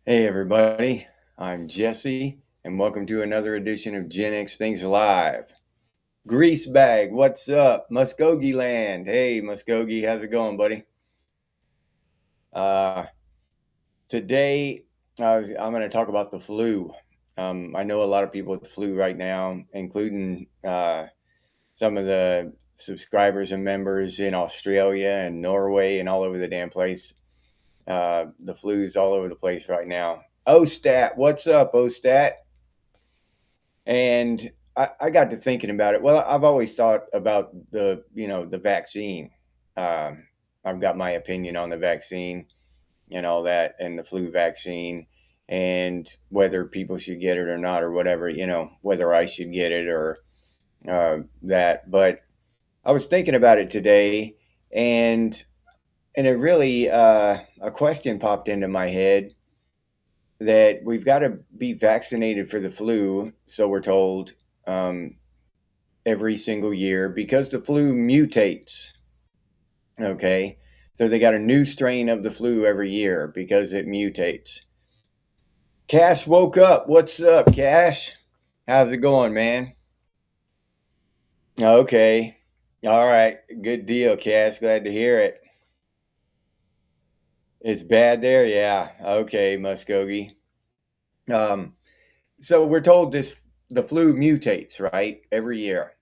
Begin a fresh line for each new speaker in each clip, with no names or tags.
Hey everybody, I'm Jesse, and welcome to another edition of Genex Things Live. Grease Bag, what's up? Muskogee Land. Hey Muskogee, how's it going, buddy? Uh, Today I'm going to talk about the flu. I know a lot of people with the flu right now, including some of the subscribers and members in Australia and Norway and all over the damn place. The flu's all over the place right now. Ostat, what's up, Ostat? And I got to thinking about it. Well, I've always thought about the vaccine. I've got my opinion on the vaccine and all that, and the flu vaccine, and whether people should get it or not, or whatever, whether I should get it or that. But I was thinking about it today, and it really, a question popped into my head that we've got to be vaccinated for the flu, so we're told, um, every single year because the flu mutates. Okay. So they got a new strain of the flu every year because it mutates. Cash woke up. What's up, Cash? How's it going, man? Okay. All right. Good deal, Cash. Glad to hear it. It's bad there? Yeah. Okay, Muskogee. Um, so we're told the flu mutates, right? Every year.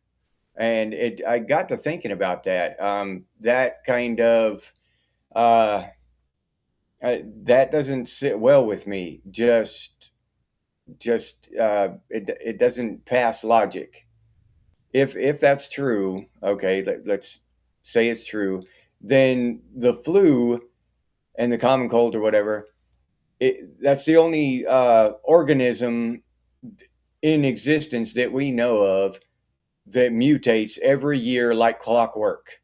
And I got to thinking about that. That kind of uh, that doesn't sit well with me. It doesn't pass logic. If that's true, okay, let's say it's true, then the flu and the common cold or whatever, that's the only organism in existence that we know of that mutates every year like clockwork.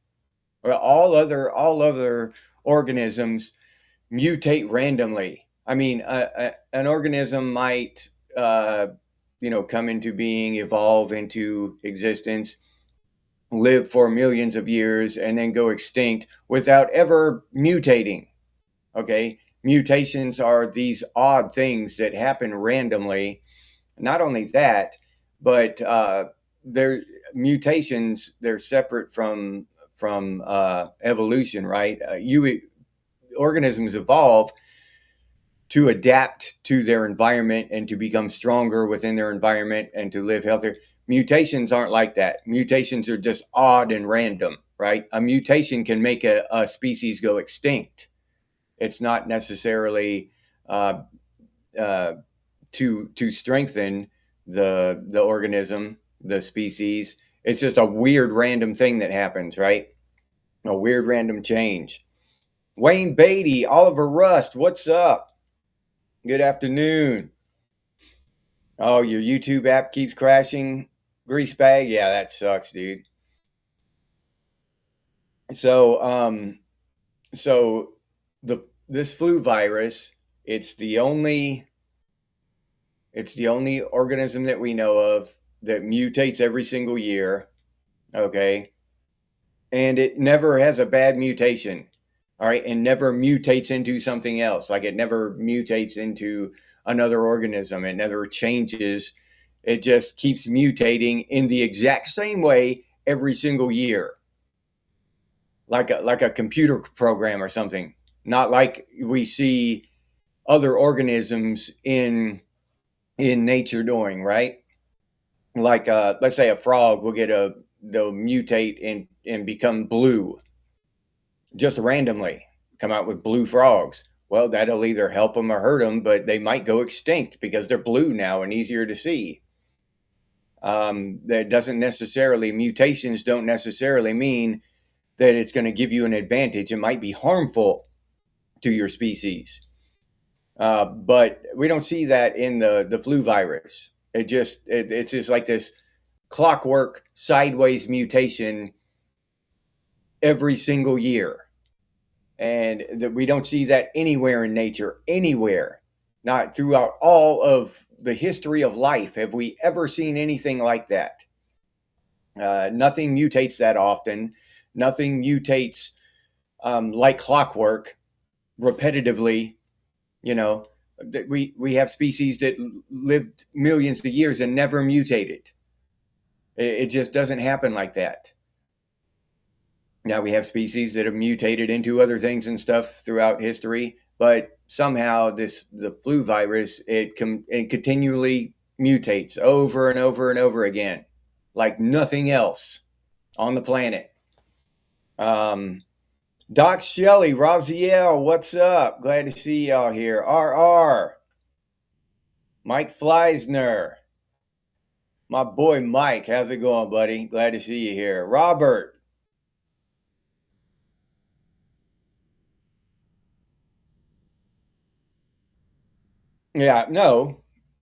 Well, all other organisms mutate randomly. I mean, an organism might, come into being, evolve into existence, live for millions of years, and then go extinct without ever mutating. Okay, mutations are these odd things that happen randomly. Not only that, but they're mutations. They're separate from evolution, right? Organisms evolve to adapt to their environment and to become stronger within their environment and to live healthier. Mutations aren't like that. Mutations are just odd and random, right? A mutation can make a species go extinct. It's not necessarily uh, uh, to strengthen the organism, the species. It's just a weird random thing that happens, right? A weird random change. Wayne Beatty, Oliver Rust, what's up? Good afternoon. Oh, your YouTube app keeps crashing. Grease bag, yeah, that sucks, dude. So, so this flu virus, it's the only it's the only organism that we know of that mutates every single year. Okay, and it never has a bad mutation. All right, and never mutates into something else. Like it never mutates into another organism. It never changes. It just keeps mutating in the exact same way every single year, like a computer program or something. Not like we see other organisms in nature doing, right? Like let's say a frog will they'll mutate and become blue just randomly, come out with blue frogs. Well, that'll either help them or hurt them, but they might go extinct because they're blue now and easier to see. That doesn't necessarily, mutations don't necessarily mean that it's going to give you an advantage. It might be harmful to your species. But we don't see that in the flu virus. It's just like this clockwork sideways mutation every single year. And that we don't see that anywhere in nature, anywhere. Not throughout all of the history of life have we ever seen anything like that. Nothing mutates that often. Nothing mutates like clockwork repetitively, you know, We have species that lived millions of years and never mutated. It just doesn't happen like that. Now we have species that have mutated into other things and stuff throughout history, but somehow the flu virus it continually mutates over and over and over again, like nothing else on the planet. Doc Shelley, Raziel, what's up? Glad to see y'all here. RR, Mike Fleisner, my boy Mike, how's it going, buddy? Glad to see you here. Robert. Yeah, no.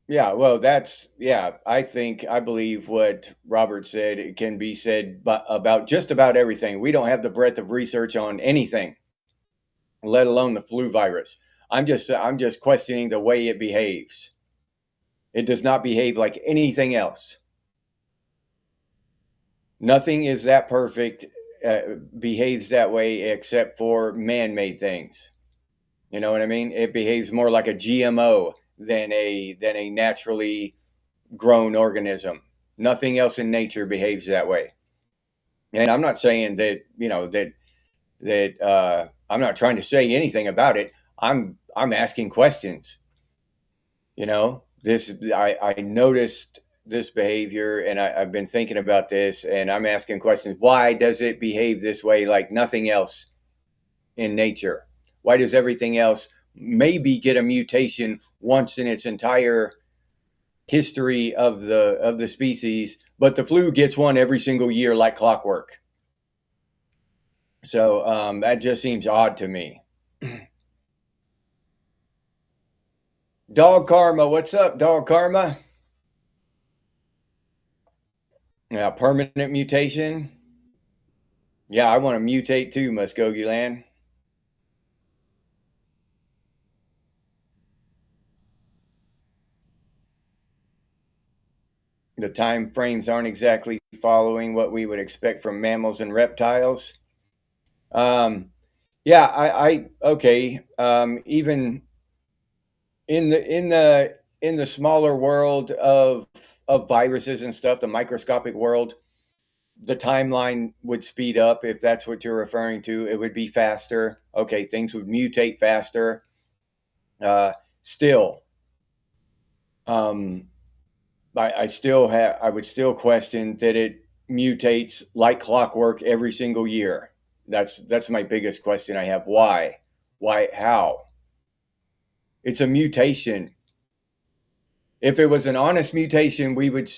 Yeah, well, I believe what Robert said it can be said about just about everything. We don't have the breadth of research on anything, let alone the flu virus. I'm just questioning the way it behaves. It does not behave like anything else. Nothing is that perfect, behaves that way except for man-made things. You know what I mean? It behaves more like a GMO than a naturally grown organism. Nothing else in nature behaves that way. And I'm not saying that I'm not trying to say anything about it. I'm asking questions. I noticed this behavior, and I've been thinking about this, and I'm asking questions. Why does it behave this way like nothing else in nature? Why does everything else maybe get a mutation once in its entire history of the species, but the flu gets one every single year like clockwork? So that just seems odd to me. Dog Karma, what's up, Dog Karma? Yeah, permanent mutation. Yeah, I want to mutate too, Muskogee Land. The time frames aren't exactly following what we would expect from mammals and reptiles. Yeah, I okay. Even in the smaller world of viruses and stuff, the microscopic world, the timeline would speed up if that's what you're referring to. It would be faster. Okay, things would mutate faster. Still, um, I would still question that it mutates like clockwork every single year. That's my biggest question I have. Why? Why? How? It's a mutation. If it was an honest mutation, we would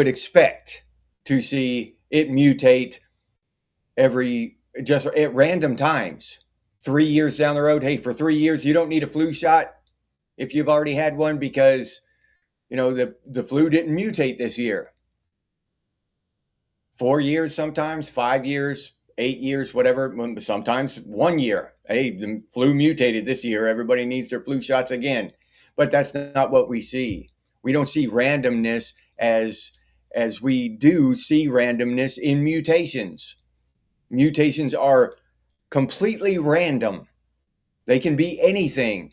expect to see it mutate every just at random times. 3 years down the road, hey, for 3 years you don't need a flu shot if you've already had one because the flu didn't mutate this year. 4 years sometimes, 5 years, 8 years, whatever. Sometimes 1 year. Hey, the flu mutated this year. Everybody needs their flu shots again. But that's not what we see. We don't see randomness as we do see randomness in mutations. Mutations are completely random. They can be anything.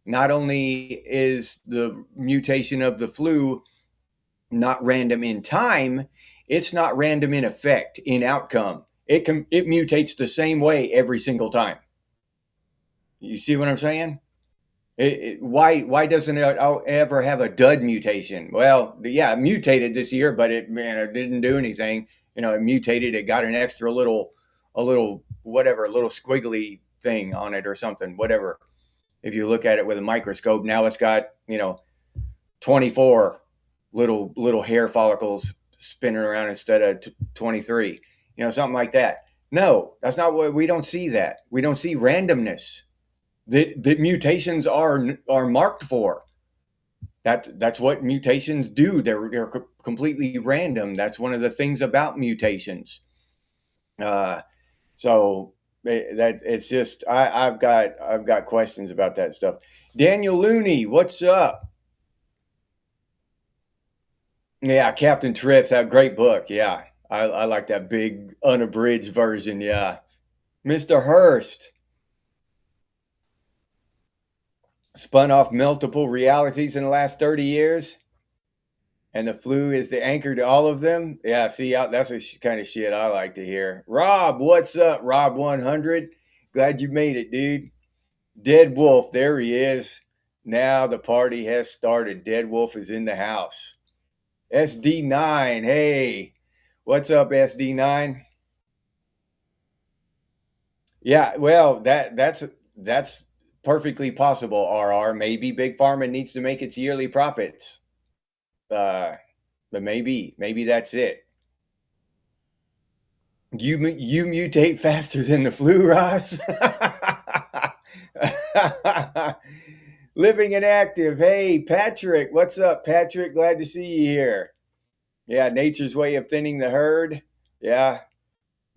Not only is the mutation of the flu not random in time, it's not random in effect, in outcome. It mutates the same way every single time. You see what I'm saying? Why doesn't it ever have a dud mutation? Well, yeah, it mutated this year, but it didn't do anything. It mutated. It got an extra a little whatever, a little squiggly thing on it or something. Whatever. If you look at it with a microscope, now it's got 24 little hair follicles spinning around instead of 23. Something like that. No, that's not what we don't see. That we don't see randomness. That mutations are marked for. That's what mutations do. They're completely random. That's one of the things about mutations. So that it's just I've got questions about that stuff. Daniel Looney, what's up? Yeah, Captain Trips, that great book. Yeah, I like that big unabridged version. Yeah, Mr. Hurst. spun off multiple realities in the last 30 years. And the flu is the anchor to all of them. Yeah, see, that's the kind of shit I like to hear. Rob, what's up? Rob 100. Glad you made it, dude. Dead Wolf, there he is. Now the party has started. Dead Wolf is in the house. SD9, hey, what's up, SD9? Yeah, well, that's perfectly possible. RR, maybe Big Pharma needs to make its yearly profits. But maybe that's it. You mutate faster than the flu, Ross. Living and active. Hey, Patrick, what's up, Patrick? Glad to see you here. Yeah, nature's way of thinning the herd. Yeah,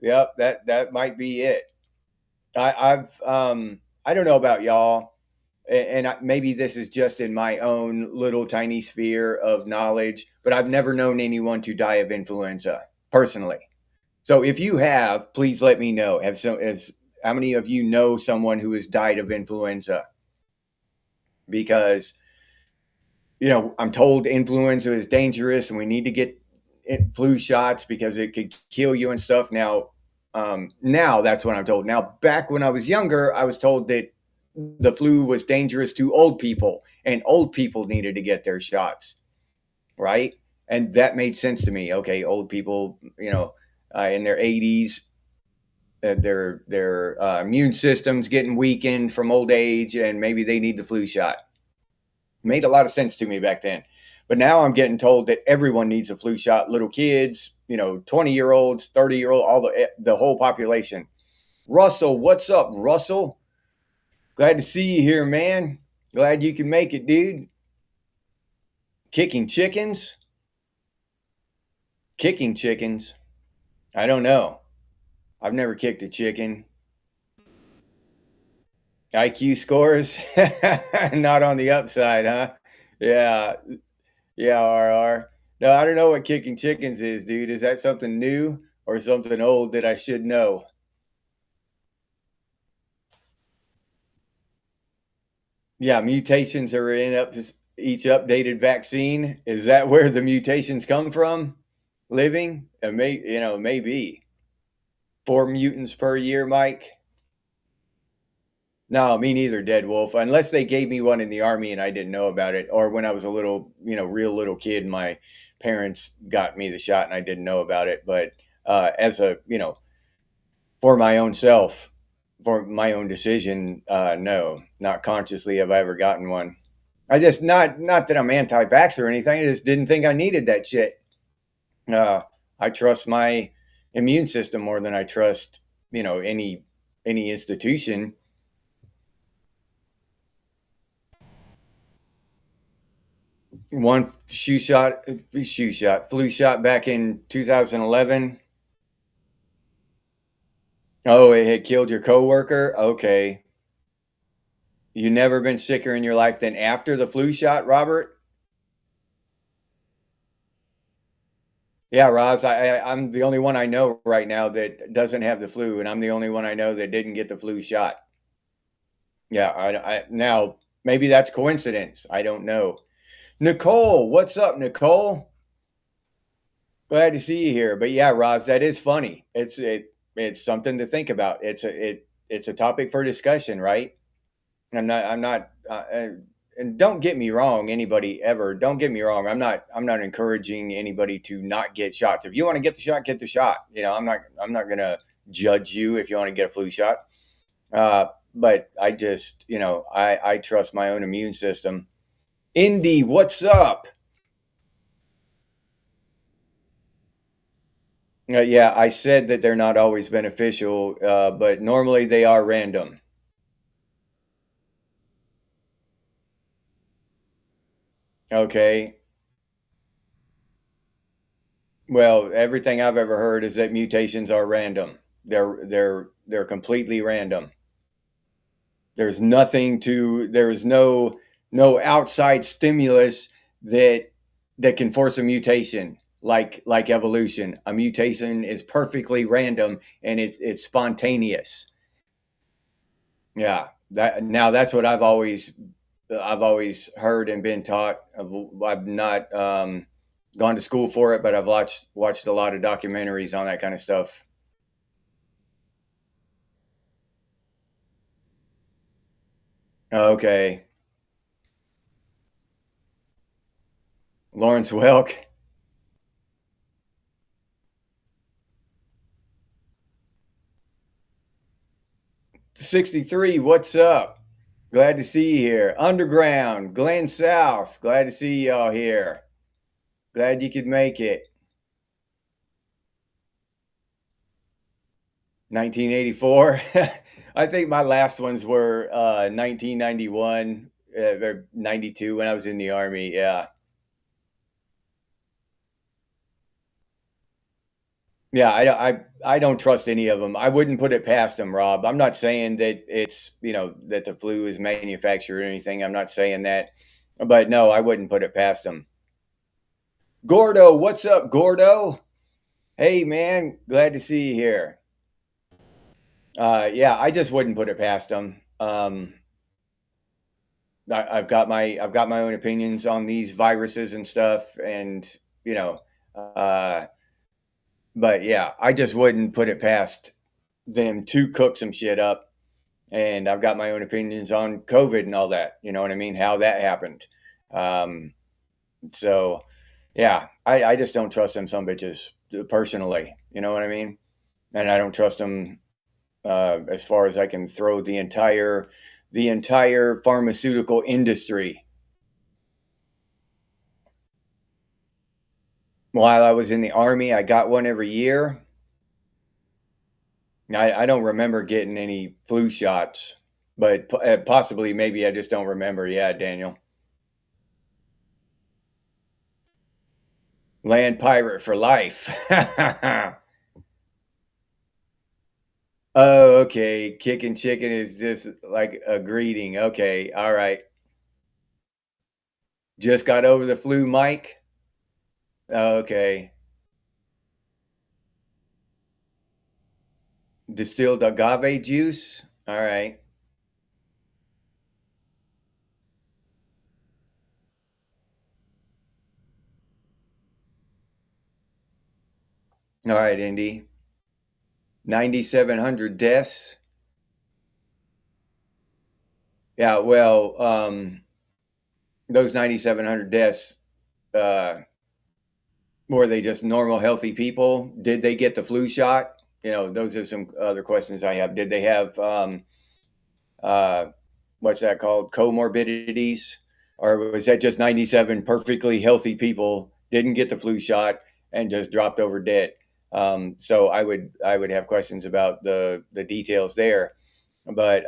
yep, that might be it. I don't know about y'all, and maybe this is just in my own little tiny sphere of knowledge, but I've never known anyone to die of influenza personally. So if you have, please let me know. How many of you know someone who has died of influenza? Because I'm told influenza is dangerous, and we need to get flu shots because it could kill you and stuff. Now that's what I'm told. Now, back when I was younger, I was told that the flu was dangerous to old people, and old people needed to get their shots, right? And that made sense to me. Okay, old people, in their 80s, their immune system's getting weakened from old age, and maybe they need the flu shot. Made a lot of sense to me back then. But now I'm getting told that everyone needs a flu shot. Little kids, 20-year-olds, 30-year-old, all the whole population. Russell, what's up, Russell? Glad to see you here, man. Glad you can make it, dude. Kicking chickens? Kicking chickens? I don't know. I've never kicked a chicken. IQ scores? Not on the upside, huh? Yeah. Yeah, RR. No, I don't know what kicking chickens is, dude. Is that something new or something old that I should know? Yeah, mutations are in up to each updated vaccine. Is that where the mutations come from? Living? Maybe 4 mutants per year, Mike. No, me neither, Dead Wolf. Unless they gave me one in the army and I didn't know about it, or when I was a little, real little kid, my parents got me the shot and I didn't know about it. But as for my own self, for my own decision, no, not consciously have I ever gotten one. I just not that I'm anti-vax or anything. I just didn't think I needed that shit. Uh, I trust my immune system more than I trust, any institution. One flu shot back in 2011. Oh, it had killed your coworker. Okay, you never been sicker in your life than after the flu shot, Robert? Yeah, Roz, I'm the only one I know right now that doesn't have the flu, and I'm the only one I know that didn't get the flu shot. Yeah, now maybe that's coincidence. I don't know. Nicole, what's up, Nicole? Glad to see you here. But yeah, Roz, that is funny. It's something to think about. It's a topic for discussion, right? I'm not and don't get me wrong, anybody ever, don't get me wrong. I'm not encouraging anybody to not get shots. If you want to get the shot, get the shot. I'm not going to judge you if you want to get a flu shot. But I just, I trust my own immune system. Indy, what's up? Yeah, I said that they're not always beneficial, but normally they are random. Okay. Well, everything I've ever heard is that mutations are random. They're completely random. There is no outside stimulus that can force a mutation like evolution. A mutation is perfectly random and it's spontaneous. Yeah. That's what I've always I've always heard and been taught. I've not gone to school for it, but I've watched a lot of documentaries on that kind of stuff. Okay, Lawrence Welk, 63. What's up? Glad to see you here. Underground, Glen South. Glad to see y'all here. Glad you could make it. 1984. I think my last ones were 1991 or 92 when I was in the Army. Yeah. Yeah, I don't trust any of them. I wouldn't put it past them, Rob. I'm not saying that it's, that the flu is manufactured or anything. I'm not saying that. But no, I wouldn't put it past them. Gordo, what's up, Gordo? Hey, man, glad to see you here. Yeah, I just wouldn't put it past them. I've got my own opinions on these viruses and stuff, and you know, uh, but yeah, I just wouldn't put it past them to cook some shit up. And I've got my own opinions on COVID and all that. You know what I mean? How that happened. Um, so yeah, I just don't trust them some bitches personally. You know what I mean? And I don't trust them as far as I can throw the entire pharmaceutical industry. While I was in the Army, I got one every year. I don't remember getting any flu shots, but possibly maybe I just don't remember. Yeah, Daniel. Land pirate for life. Oh, okay. Kicking chicken is just like a greeting. Okay. All right. Just got over the flu, Mike. Okay. Distilled agave juice. All right. All right, Indy. 9,700 deaths. Yeah, well, those 9,700 deaths, uh, were they just normal, healthy people? Did they get the flu shot? Those are some other questions I have. Did they have, uh, what's that called? Comorbidities? Or was that just 97 perfectly healthy people didn't get the flu shot and just dropped over dead? So I would have questions about the details there. But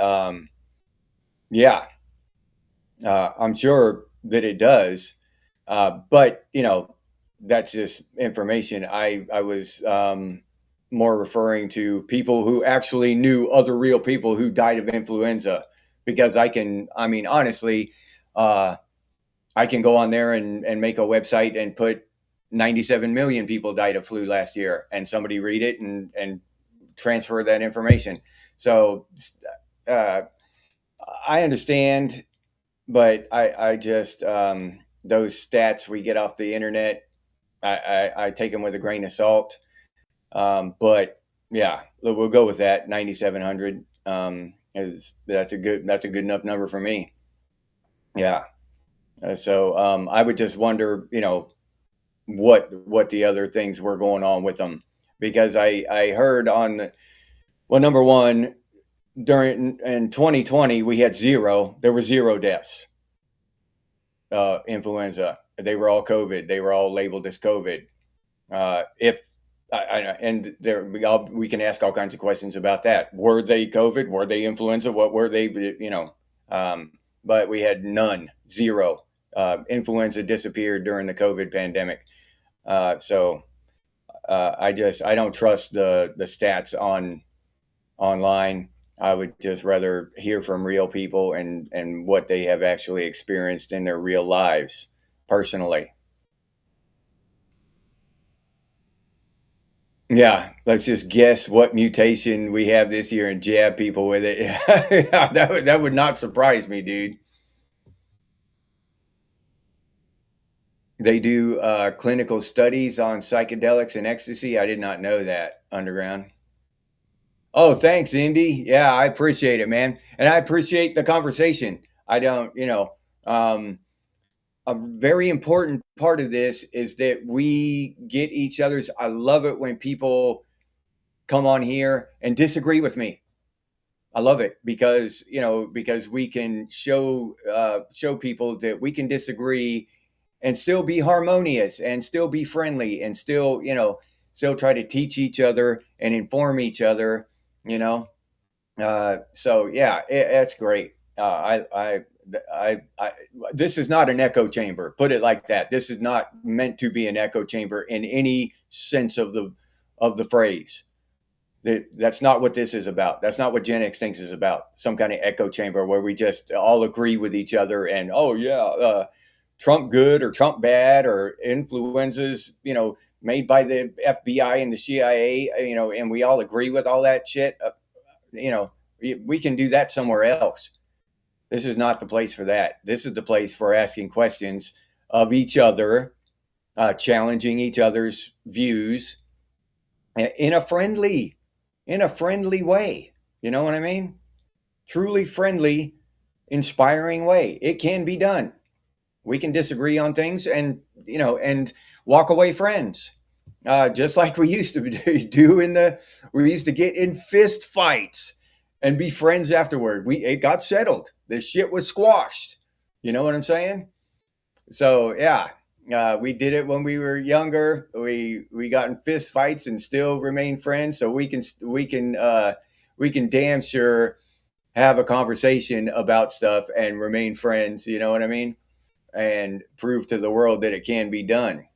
yeah, I'm sure that it does. But that's just information. I was more referring to people who actually knew other real people who died of influenza, because I mean, honestly, uh, I can go on there and make a website and put 97 million people died of flu last year, and somebody read it and transfer that information. So uh, I understand, but I just those stats we get off the internet, I take them with a grain of salt. But yeah, we'll go with that. 9,700 is that's a good enough number for me. Yeah. So I would just wonder, what the other things were going on with them, because I heard well, number one, during in 2020 we had zero. There were zero deaths. Influenza. They were all COVID. They were all labeled as COVID. If and there we can ask all kinds of questions about that. Were they COVID? Were they influenza? What were they? But we had none, zero. Influenza disappeared during the COVID pandemic. So I don't trust the stats online. I would just rather hear from real people and what they have actually experienced in their real lives personally. Yeah, let's just guess what mutation we have this year and jab people with it. Yeah, that would not surprise me, dude. They do clinical studies on psychedelics and ecstasy. I did not know that, Underground. Oh, thanks, Indy. Yeah, I appreciate it, man. And I appreciate the conversation. I don't, a very important part of this is that we get each other's. I love it when people come on here and disagree with me. I love it because because we can show people that we can disagree and still be harmonious and still be friendly and still still try to teach each other and inform each other. You know, so yeah, that's great. I, this is not an echo chamber. Put it like that. This is not meant to be an echo chamber in any sense of the phrase. That's not what this is about. That's not what Gen X thinks is about. Some kind of echo chamber where we just all agree with each other and oh yeah, Trump good or Trump bad or influenzas, made by the FBI and the CIA, and we all agree with all that shit. We can do that somewhere else. This is not the place for that. This is the place for asking questions of each other, challenging each other's views in a friendly way. You know what I mean? Truly friendly, inspiring way. It can be done. We can disagree on things and walk away friends. Just like we used to do we used to get in fist fights and be friends afterward. It got settled. This shit was squashed. You know what I'm saying? So yeah, we did it when we were younger. We got in fist fights and still remain friends. So we can damn sure have a conversation about stuff and remain friends. You know what I mean? And prove to the world that it can be done.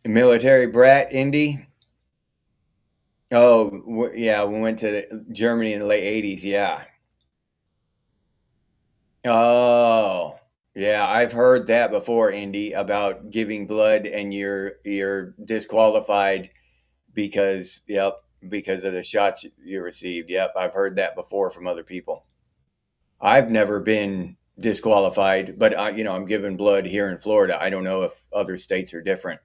Military brat, Indy. Oh, yeah, we went to Germany in the late '80s. Yeah. Oh, yeah, I've heard that before, Indy, about giving blood and you're disqualified because, yep, because of the shots you received. Yep, I've heard that before from other people. I've never been disqualified, but I'm giving blood here in Florida. I don't know if other states are different.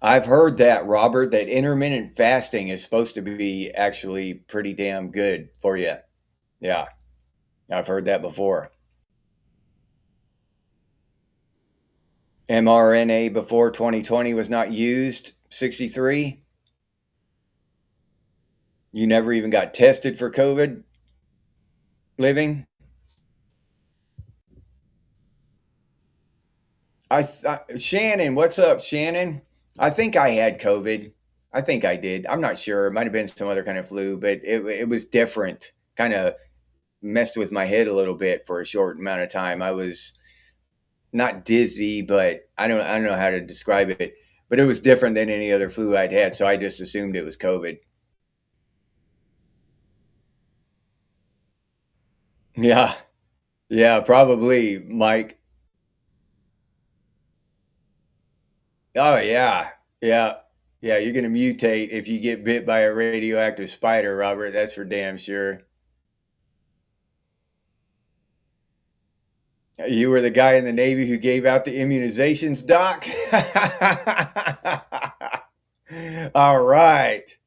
I've heard that, Robert, that intermittent fasting is supposed to be actually pretty damn good for you. Yeah, I've heard that before. mRNA before 2020 was not used, 63. You never even got tested for COVID living. Shannon, what's up, Shannon? I think I had COVID. I think I did. I'm not sure. It might have been some other kind of flu, but it was different. Kind of messed with my head a little bit for a short amount of time. I was not dizzy, but I don't know how to describe it. But it was different than any other flu I'd had, so I just assumed it was COVID. Yeah, yeah, probably, Mike. Oh yeah, yeah, yeah. You're gonna mutate if you get bit by a radioactive spider, Robert. That's for damn sure. You were the guy in the Navy who gave out the immunizations, Doc. All right.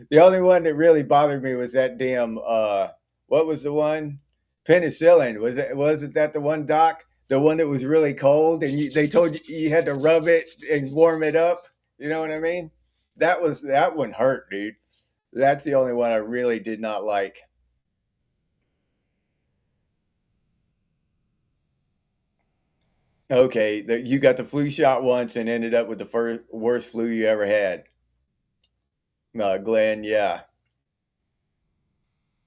The only one that really bothered me was that damn what was the one? Penicillin. Wasn't that the one, Doc? The one that was really cold and they told you had to rub it and warm it up. You know what I mean? That one hurt, dude. That's the only one I really did not like. Okay, you got the flu shot once and ended up with the first worst flu you ever had. Glenn, yeah.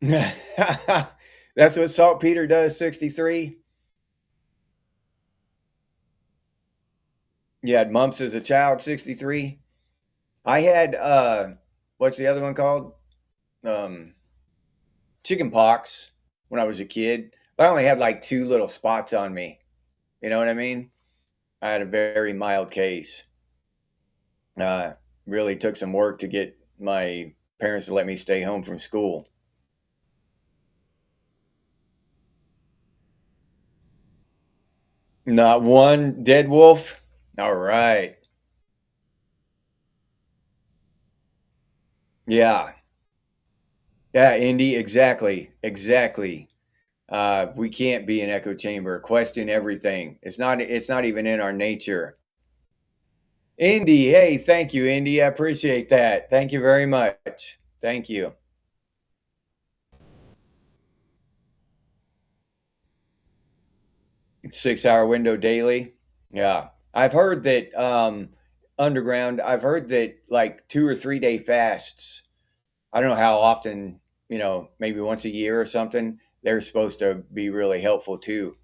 That's what saltpeter does, 63. You had mumps as a child, 63. I had what's the other one called? Um chicken pox when I was a kid. But I only had like two little spots on me. You know what I mean? I had a very mild case. Uh Really took some work to get my parents to let me stay home from school. Not one dead wolf. All right. Yeah. Yeah, Indy, exactly. Exactly. We can't be an echo chamber. Question everything. It's not even in our nature. Indy, hey, thank you, Indy. I appreciate that. Thank you very much. Thank you. 6 hour window daily. Yeah. I've heard that underground, I've heard that like 2 or 3 day fasts, I don't know how often, maybe once a year or something, they're supposed to be really helpful too.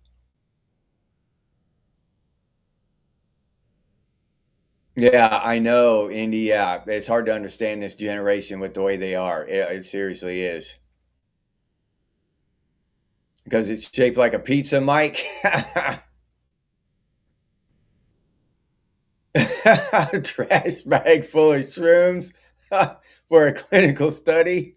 Yeah, I know, Indy. Yeah, it's hard to understand this generation with the way they are. It seriously is. Because it's shaped like a pizza, Mike. Trash bag full of shrooms for a clinical study.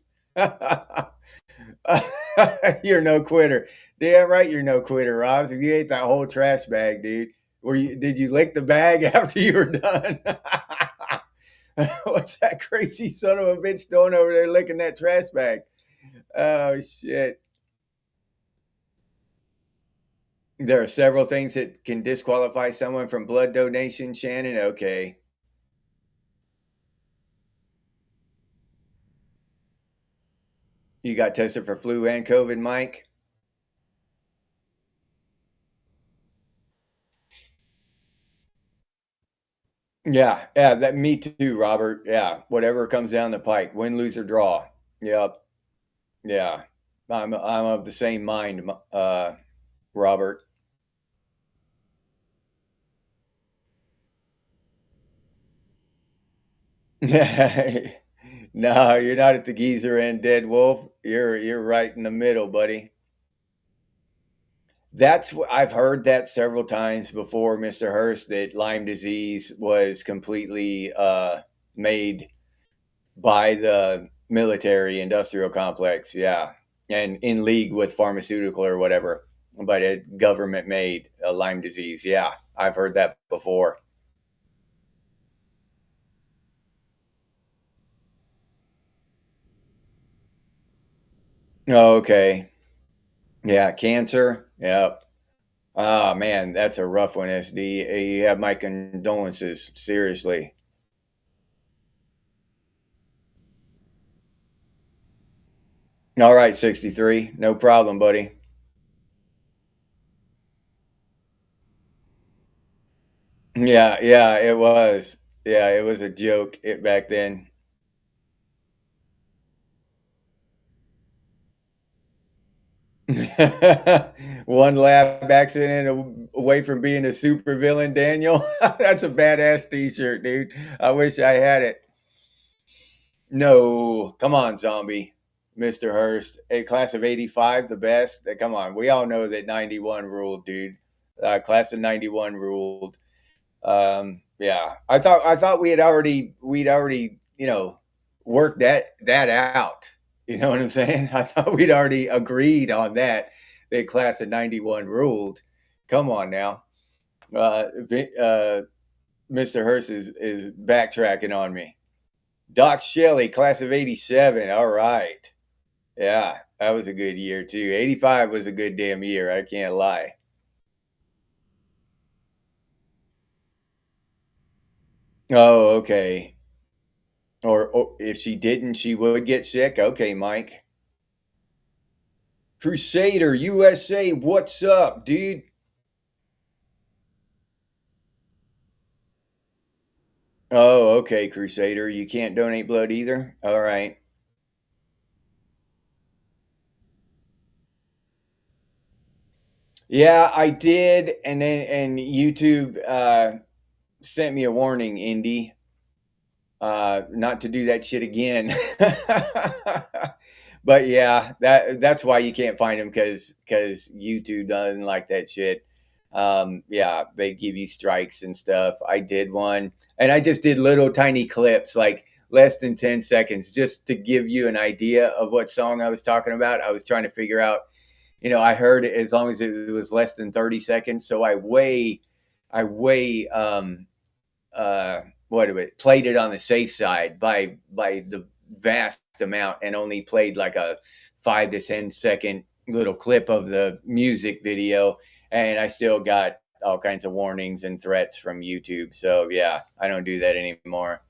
You're no quitter. Damn right, you're no quitter, Robs. If you ate that whole trash bag, dude, did you lick the bag after you were done? What's that crazy son of a bitch doing over there licking that trash bag? Oh shit. There are several things that can disqualify someone from blood donation, Shannon. Okay. You got tested for flu and COVID, Mike? Yeah, yeah, that me too, Robert. Yeah, whatever comes down the pike, win, lose, or draw. Yep. Yeah. I'm of the same mind, Robert. No, you're not at the geezer end, dead wolf. You're right in the middle, buddy. That's what I've heard that several times before, Mr. Hurst, that Lyme disease was completely made by the military industrial complex. Yeah. And in league with pharmaceutical or whatever, but it government made Lyme disease. Yeah. I've heard that before. Okay. Yeah. Cancer. Yep. Ah, man, that's a rough one, SD. You have my condolences. Seriously. All right, 63. No problem, buddy. Yeah, yeah, it was. Yeah, it was a joke back then. One lab accident away from being a super villain, Daniel. That's a badass t-shirt, dude. I wish I had it. No, come on, zombie. Mr. Hurst. A class of 85, the best. Come on. We all know that 91 ruled, dude. Class of 91 ruled. Yeah, I thought we'd already worked that out. You know what I'm saying? I thought we'd already agreed on that. That class of '91 ruled. Come on now, Mr. Hurst is backtracking on me. Doc Shelley, class of '87. All right, yeah, that was a good year too. '85 was a good damn year. I can't lie. Oh, okay. Or if she didn't, she would get sick. Okay, Mike. Crusader USA, what's up, dude? Oh, okay, Crusader. You can't donate blood either? All right. Yeah, I did, and YouTube sent me a warning, Indy, not to do that shit again. But yeah, that's why you can't find them because YouTube doesn't like that shit. Yeah, they give you strikes and stuff. I did one, and I just did little tiny clips, less than 10 seconds, just to give you an idea of what song I was talking about. I was trying to figure out, I heard it as long as it was less than 30 seconds. So I way what do it played it on the safe side by the vast amount, and only played like a 5 to 10 second little clip of the music video, and I still got all kinds of warnings and threats from YouTube. So yeah, I don't do that anymore.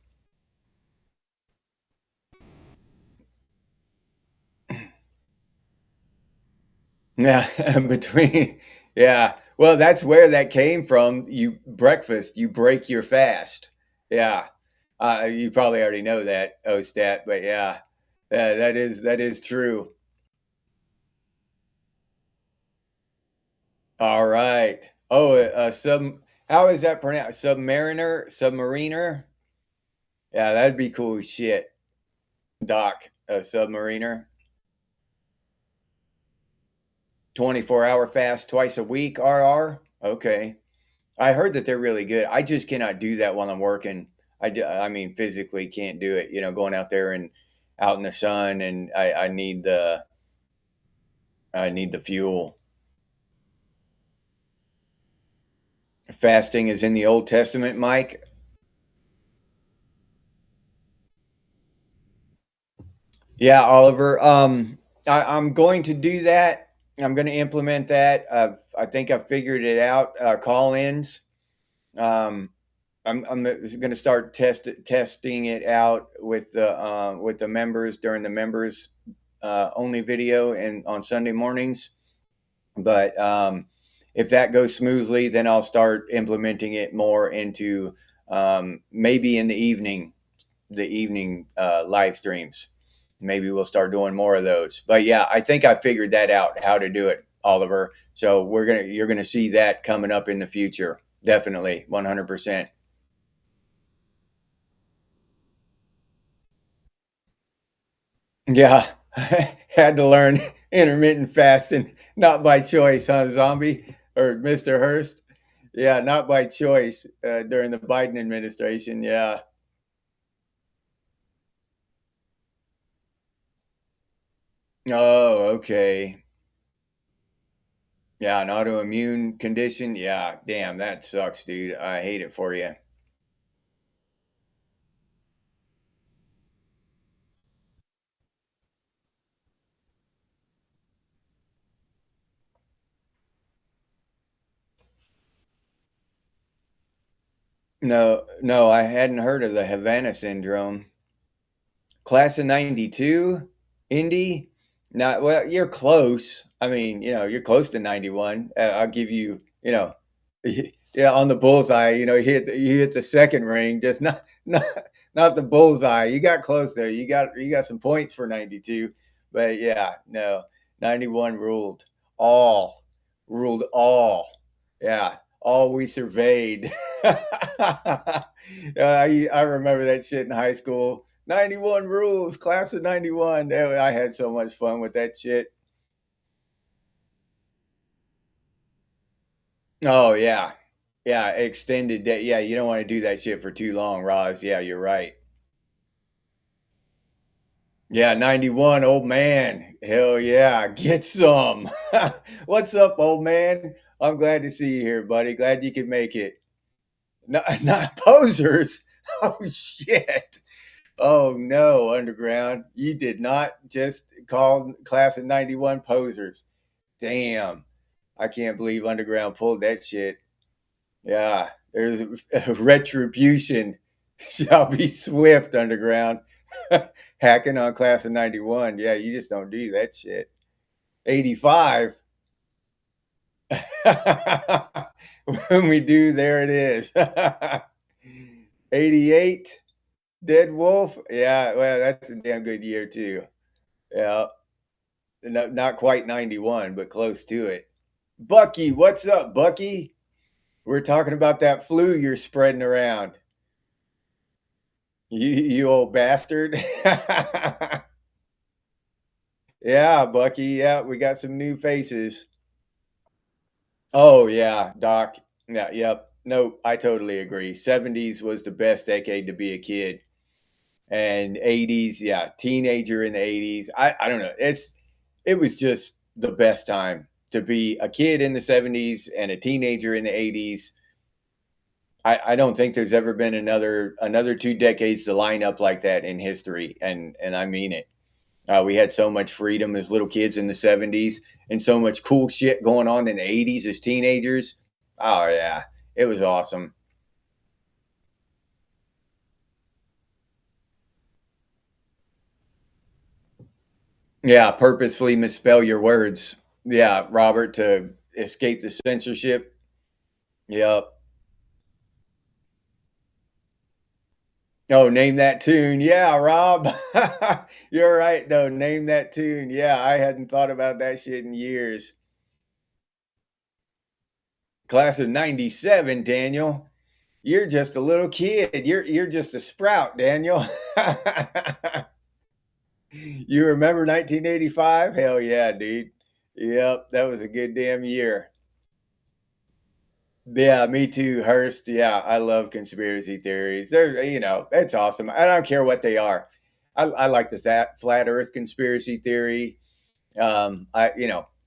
Yeah, between, yeah. Well, that's where that came from. You breakfast, you break your fast. Yeah. You probably already know that, Ostat, but yeah, that is true. All right. Oh, how is that pronounced? Submariner? Yeah, that'd be cool as shit. Doc, a submariner. 24-hour fast twice a week, RR. Okay. I heard that they're really good. I just cannot do that while I'm working. I mean, physically can't do it. Going out there and out in the sun, and I need the fuel. Fasting is in the Old Testament, Mike. Yeah, Oliver. I'm going to do that. I'm going to implement that. I think I've figured it out. Call-ins. Um, I'm going to start testing it out with the members during the members only video and on Sunday mornings. But if that goes smoothly, then I'll start implementing it more into maybe in the evening live streams. Maybe we'll start doing more of those. But yeah, I think I figured that out, how to do it, Oliver. So you're gonna see that coming up in the future. Definitely, 100%. Yeah, had to learn intermittent fasting, not by choice, huh, Zombie or Mr. Hurst? Yeah, not by choice during the Biden administration. Yeah. Oh, okay. Yeah, an autoimmune condition. Yeah, damn, that sucks, dude. I hate it for you. No, no, I hadn't heard of the Havana syndrome. Class of 92, Indy. Not well, you're close. I mean, you're close to 91. I'll give you, yeah, on the bullseye. You hit the second ring, just not the bullseye. You got close though. You got some points for 92, but yeah, no, 91 ruled all. Yeah, all we surveyed. I remember that shit in high school. 91 rules, class of 91. I had so much fun with that shit. Oh, yeah. Yeah, extended day. Yeah, you don't want to do that shit for too long, Roz. Yeah, you're right. Yeah, 91, old man. Hell yeah, get some. What's up, old man? I'm glad to see you here, buddy. Glad you could make it. Not posers. Oh, shit. Oh no, Underground. You did not just call class of 91 posers. Damn. I can't believe Underground pulled that shit. Yeah, there's retribution shall be swift, Underground. Hacking on class of 91. Yeah, you just don't do that shit. 85. When we do, there it is. 88. Dead Wolf. Yeah, well, that's a damn good year too. Yeah, not quite 91, but close to it. Bucky, what's up, Bucky? We're talking about that flu you're spreading around. You old bastard. Yeah, Bucky. Yeah, we got some new faces. Oh yeah, Doc. Yeah, yep. No, I totally agree. 70s was the best decade to be a kid. and 80s. Yeah, teenager in the 80s. I don't know. It was just the best time to be a kid in the 70s and a teenager in the 80s. I don't think there's ever been another 2 decades to line up like that in history, and I mean it. We had so much freedom as little kids in the 70s and so much cool shit going on in the 80s as teenagers. Oh yeah, it was awesome. Yeah, purposefully misspell your words. Yeah, Robert, to escape the censorship. Yep. Oh, name that tune. Yeah, Rob. You're right, though. Name that tune. Yeah, I hadn't thought about that shit in years. Class of 97, Daniel. You're just a little kid. You're just a sprout, Daniel. You remember 1985? Hell yeah, dude. Yep, that was a good damn year. Yeah, me too, Hurst. Yeah, I love conspiracy theories. They're, that's awesome. I don't care what they are. I like the flat Earth conspiracy theory. I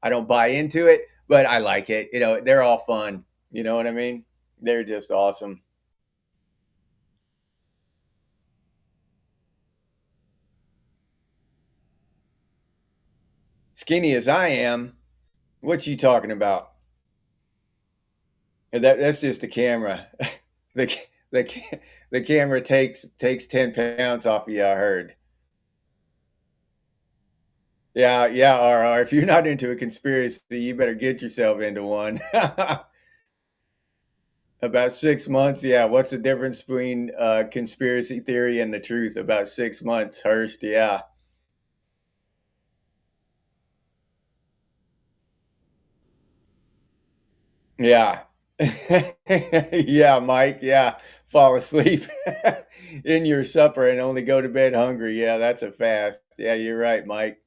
don't buy into it, but I like it. They're all fun. You know what I mean? They're just awesome. Skinny as I am, what you talking about? That's just the camera. the the the camera takes 10 pounds off of you. I heard. Yeah, yeah. Or if you're not into a conspiracy, you better get yourself into one. About 6 months. Yeah. What's the difference between conspiracy theory and the truth? About 6 months, Hurst. Yeah. Yeah. Yeah, Mike. Yeah. Fall asleep in your supper and only go to bed hungry. Yeah, that's a fast. Yeah, you're right, Mike.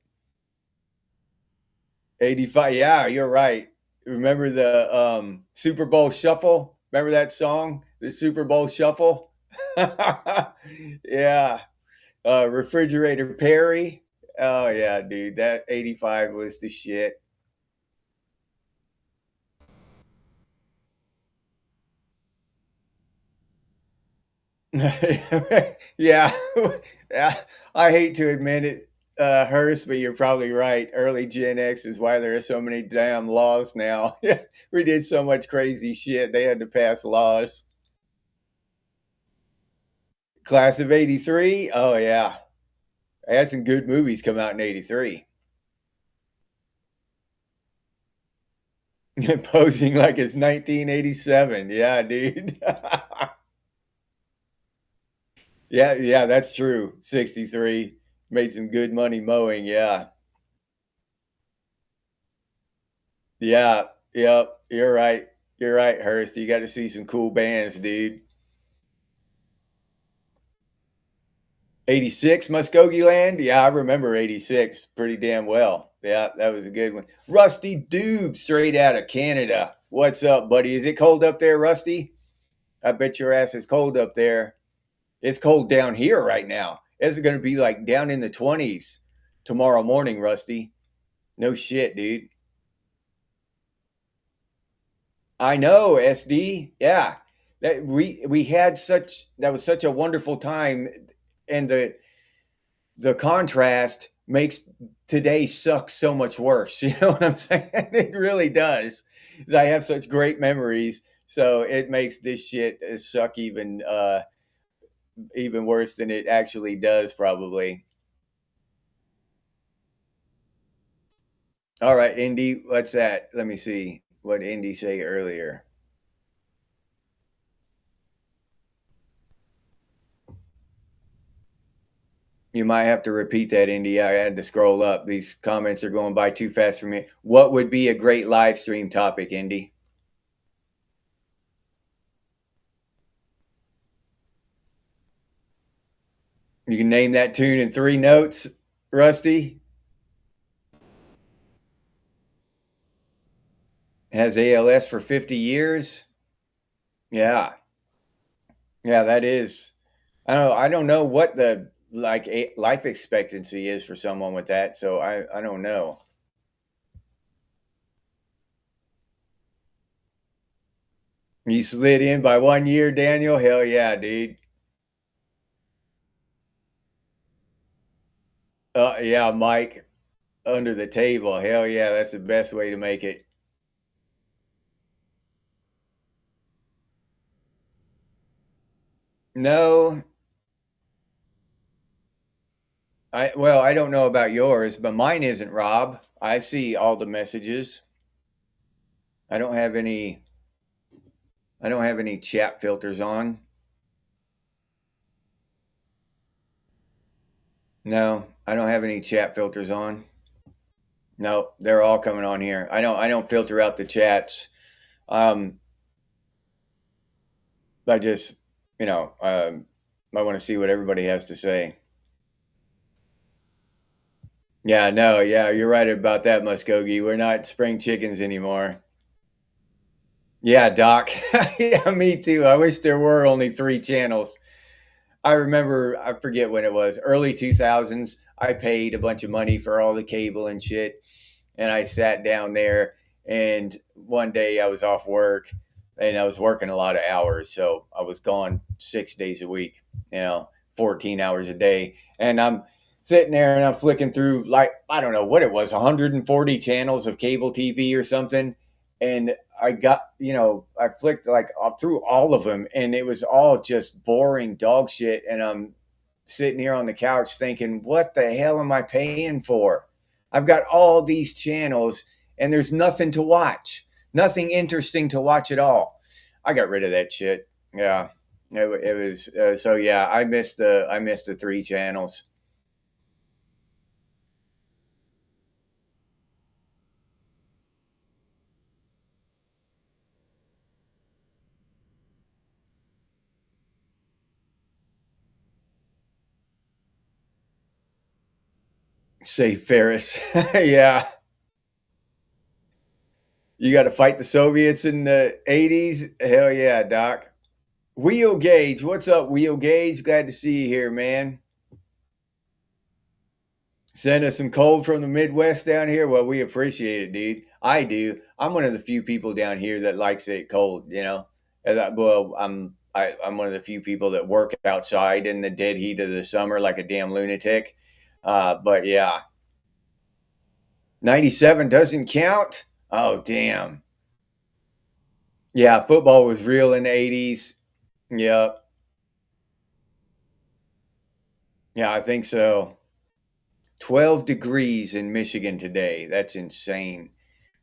85. Yeah, you're right. Remember the Super Bowl shuffle? Remember that song? The Super Bowl shuffle? Yeah. Refrigerator Perry. Oh yeah, dude. That 85 was the shit. Yeah. Yeah. I hate to admit it, Hurst, but you're probably right. Early Gen X is why there are so many damn laws now. We did so much crazy shit. They had to pass laws. Class of 83. Oh yeah. I had some good movies come out in 83. Posing like it's 1987. Yeah, dude. Yeah, yeah, that's true. 63 made some good money mowing. Yeah. Yeah. Yep. You're right. You're right, Hurst. You got to see some cool bands, dude. 86 Muskogee Land. Yeah, I remember 86 pretty damn well. Yeah, that was a good one. Rusty Doob, straight out of Canada. What's up, buddy? Is it cold up there, Rusty? I bet your ass is cold up there. It's cold down here right now. It's going to be like down in the 20s tomorrow morning, Rusty. No shit, dude. I know, SD. Yeah. We had such that was such a wonderful time, and the contrast makes today suck so much worse. You know what I'm saying? It really does. I have such great memories, so it makes this shit suck even worse than it actually does, probably. All right, Indy, what's that? Let me see what Indy say earlier. You might have to repeat that, Indy. I had to scroll up. These comments are going by too fast for me. What would be a great live stream topic, Indy? You can name that tune in 3 notes, Rusty. Has ALS for 50 years. Yeah. Yeah, that is. I don't know what the like life expectancy is for someone with that. So I don't know. You slid in by 1 year, Daniel. Hell yeah, dude. Yeah, Mike under the table. Hell yeah, that's the best way to make it. No, I don't know about yours, but mine isn't, Rob. I see all the messages. I don't have any I don't have any chat filters on. No, I don't have any chat filters on. No, they're all coming on here. I don't filter out the chats. Um I just, you know, I want to see what everybody has to say. Yeah, no, yeah, you're right about that, Muskogee. We're not spring chickens anymore. Yeah, Doc. Yeah, me too. I wish there were only three channels. I remember, I forget when it was, early 2000s. I paid a bunch of money for all the cable and shit. And I sat down there. And one day I was off work and I was working a lot of hours. So I was gone 6 days a week, 14 hours a day. And I'm sitting there and I'm flicking through, like, I don't know what it was, 140 channels of cable TV or something. And I got, I flicked like through all of them and it was all just boring dog shit. And I'm sitting here on the couch thinking, what the hell am I paying for? I've got all these channels and there's nothing to watch, nothing interesting to watch at all. I got rid of that shit. Yeah. It was so yeah. I missed the three channels. Say Ferris. Yeah. You got to fight the Soviets in the 80s. Hell yeah, Doc. Wheel Gauge. What's up, Wheel Gauge? Glad to see you here, man. Send us some cold from the Midwest down here. Well, we appreciate it, dude. I do. I'm one of the few people down here that likes it cold. I'm one of the few people that work outside in the dead heat of the summer like a damn lunatic. But yeah, 97 doesn't count. Oh damn. Yeah, football was real in the 80s. Yep. Yeah, I think so. 12 degrees in Michigan today. That's insane.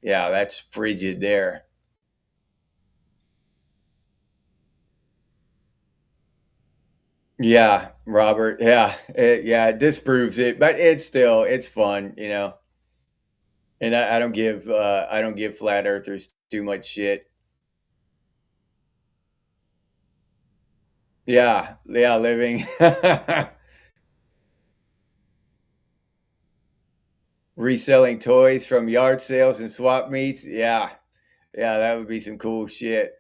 Yeah, that's frigid there. Yeah, Robert. Yeah, it disproves it, but it's fun. And I don't give flat earthers too much shit. Yeah, yeah, living reselling toys from yard sales and swap meets. Yeah, yeah, that would be some cool shit.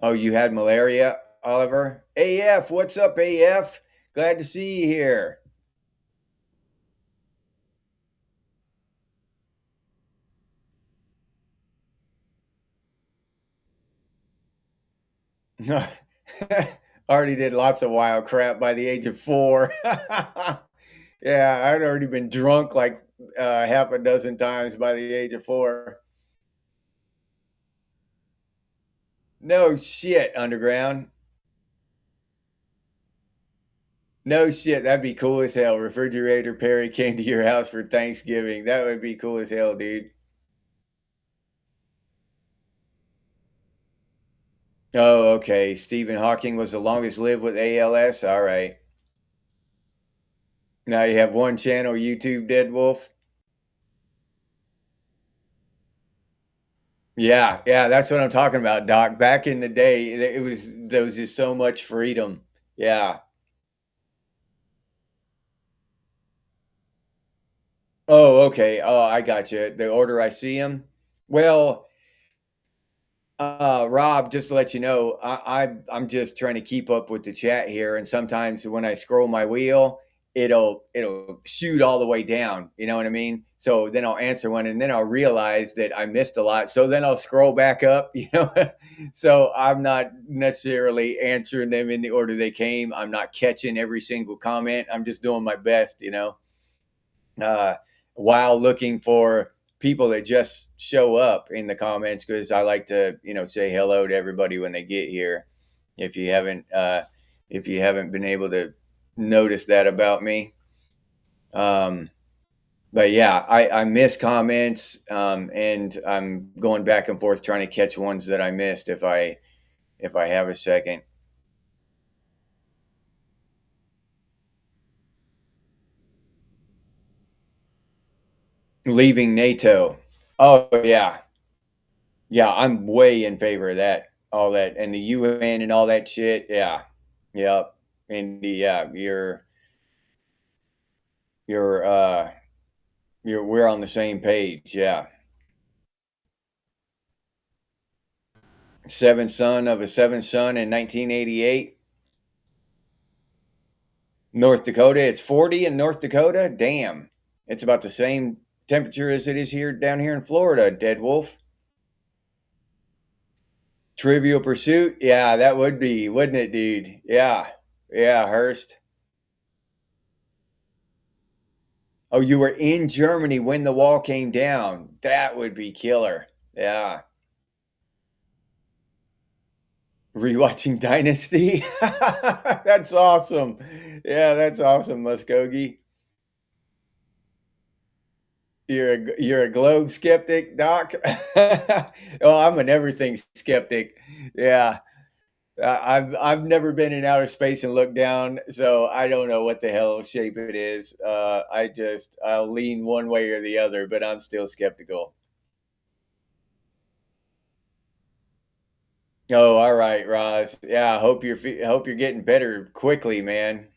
Oh, you had malaria, Oliver? AF, what's up, AF? Glad to see you here. Already did lots of wild crap by the age of 4. Yeah, I'd already been drunk like half a dozen times by the age of 4. No shit, Underground. No shit, that'd be cool as hell. Refrigerator Perry came to your house for Thanksgiving. That would be cool as hell, dude. Oh, okay. Stephen Hawking was the longest lived with ALS. All right. Now you have one channel, YouTube Dead Wolf. Yeah, yeah, that's what I'm talking about, Doc. Back in the day, there was just so much freedom. Yeah. Oh, okay. Oh, I got you. The order I see them. Well, Rob, just to let you know, I'm just trying to keep up with the chat here, and sometimes when I scroll my wheel, it'll shoot all the way down. You know what I mean? So then I'll answer one, and then I'll realize that I missed a lot. So then I'll scroll back up. You know, so I'm not necessarily answering them in the order they came. I'm not catching every single comment. I'm just doing my best. You know, uh, while looking for people that just show up in the comments, because I like to, say hello to everybody when they get here. If you haven't been able to notice that about me, but yeah, I miss comments, and I'm going back and forth trying to catch ones that I missed if I have a second. Leaving NATO. Oh yeah, yeah, I'm way in favor of that. All that and the UN and all that shit. Yeah, yep. And yeah, you're we're on the same page. Yeah. Seventh son of a seventh son in 1988. North Dakota. It's 40 in North Dakota. Damn, it's about the same temperature as it is here down here in Florida. Dead Wolf. Trivial Pursuit. Yeah, that would be, wouldn't it, dude? Yeah, yeah, Hurst. Oh, you were in Germany when the wall came down. That would be killer. Yeah. Rewatching Dynasty. That's awesome. Yeah, that's awesome, Muskogee. You're a globe skeptic, Doc. Well, I'm an everything skeptic. Yeah. I've never been in outer space and looked down, so I don't know what the hell shape it is. I'll lean one way or the other, but I'm still skeptical. Oh, all right, Roz. Yeah, I hope you're getting better quickly, man.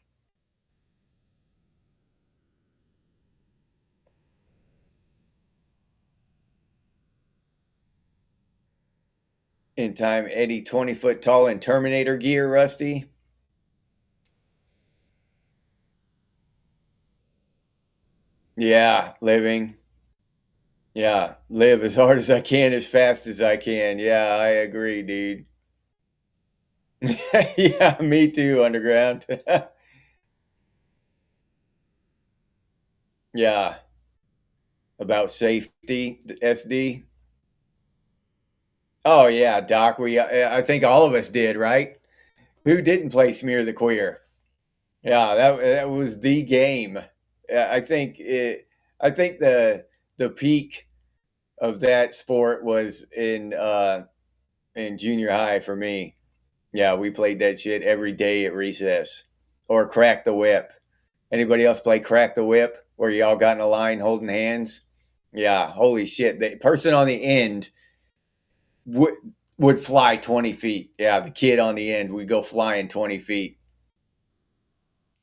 In time, Eddie, 20 foot tall in Terminator gear, Rusty. Yeah, living. Yeah, live as hard as I can, as fast as I can. Yeah, I agree, dude. Yeah, me too, Underground. Yeah, about safety, SD. Oh yeah, Doc. I think all of us did, right? Who didn't play Smear the Queer? Yeah, that was the game. I think it. I think the peak of that sport was in junior high for me. Yeah, we played that shit every day at recess, or Crack the Whip. Anybody else play Crack the Whip, where you all got in a line holding hands? Yeah, holy shit! The person on the end would would fly 20 feet. Yeah, the kid on the end would go flying 20 feet.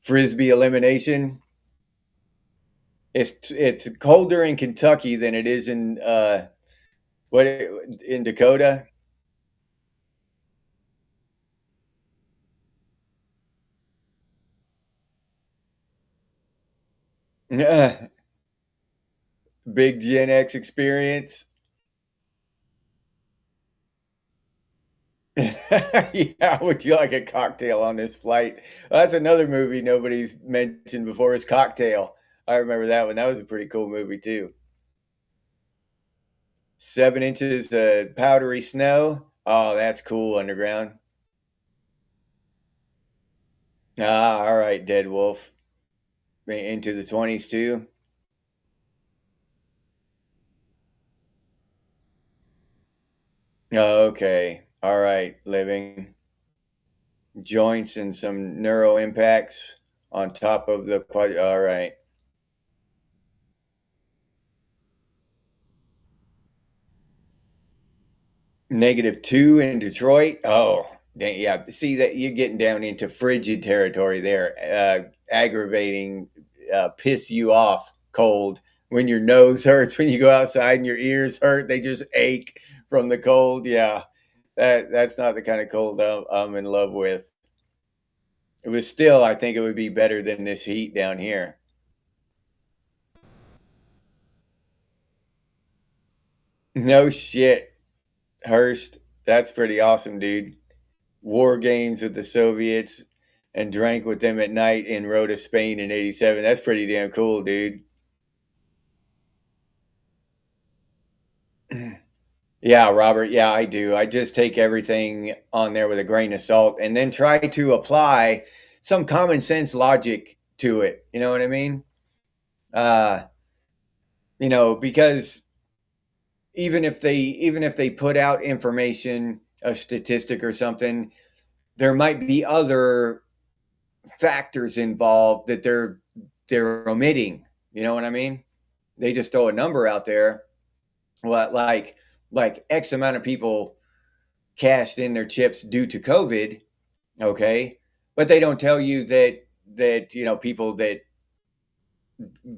Frisbee elimination. It's colder in Kentucky than it is in what in Dakota. Big Gen X experience. Yeah, would you like a cocktail on this flight? That's another movie nobody's mentioned before is Cocktail. I remember that one. That was a pretty cool movie too. 7 inches of powdery snow. Oh, that's cool, Underground. Ah, all right, Dead Wolf. Into the 20s too. Okay. All right, living. Joints and some neuro impacts on top of the quad. All right. -2 in Detroit. Oh, dang, yeah. See that you're getting down into frigid territory there. Aggravating, piss you off cold when your nose hurts when you go outside and your ears hurt. They just ache from the cold. Yeah. That's not the kind of cold I'm in love with. It was still, I think it would be better than this heat down here. No shit, Hurst. That's pretty awesome, dude. War games with the Soviets and drank with them at night in Rota, Spain in '87. That's pretty damn cool, dude. Yeah, Robert. Yeah, I do. I just take everything on there with a grain of salt and then try to apply some common sense logic to it. You know what I mean? Uh, because even if they put out information, a statistic or something, there might be other factors involved that they're omitting. You know what I mean? They just throw a number out there, well, like X amount of people cashed in their chips due to COVID, okay, but they don't tell you that people that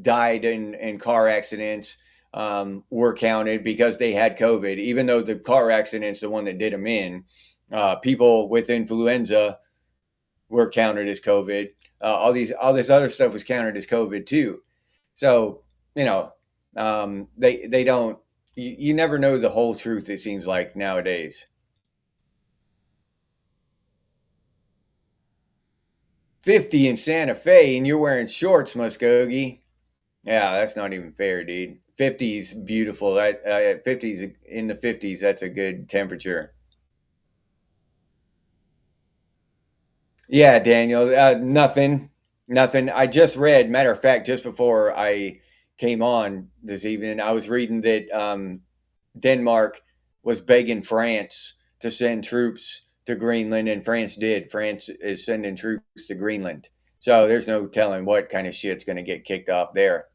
died in car accidents were counted because they had COVID, even though the car accident's the one that did them in. People with influenza were counted as COVID. All this other stuff was counted as COVID too. So you know, they don't. You never know the whole truth. It seems like nowadays. 50 in Santa Fe, and you're wearing shorts, Muskogee. Yeah, that's not even fair, dude. 50's beautiful. 50's in the 50s. That's a good temperature. Yeah, Daniel. Nothing. I just read. Matter of fact, just before I came on this evening, I was reading that Denmark was begging France to send troops to Greenland, and France did. France is sending troops to Greenland. So there's no telling what kind of shit's going to get kicked off there.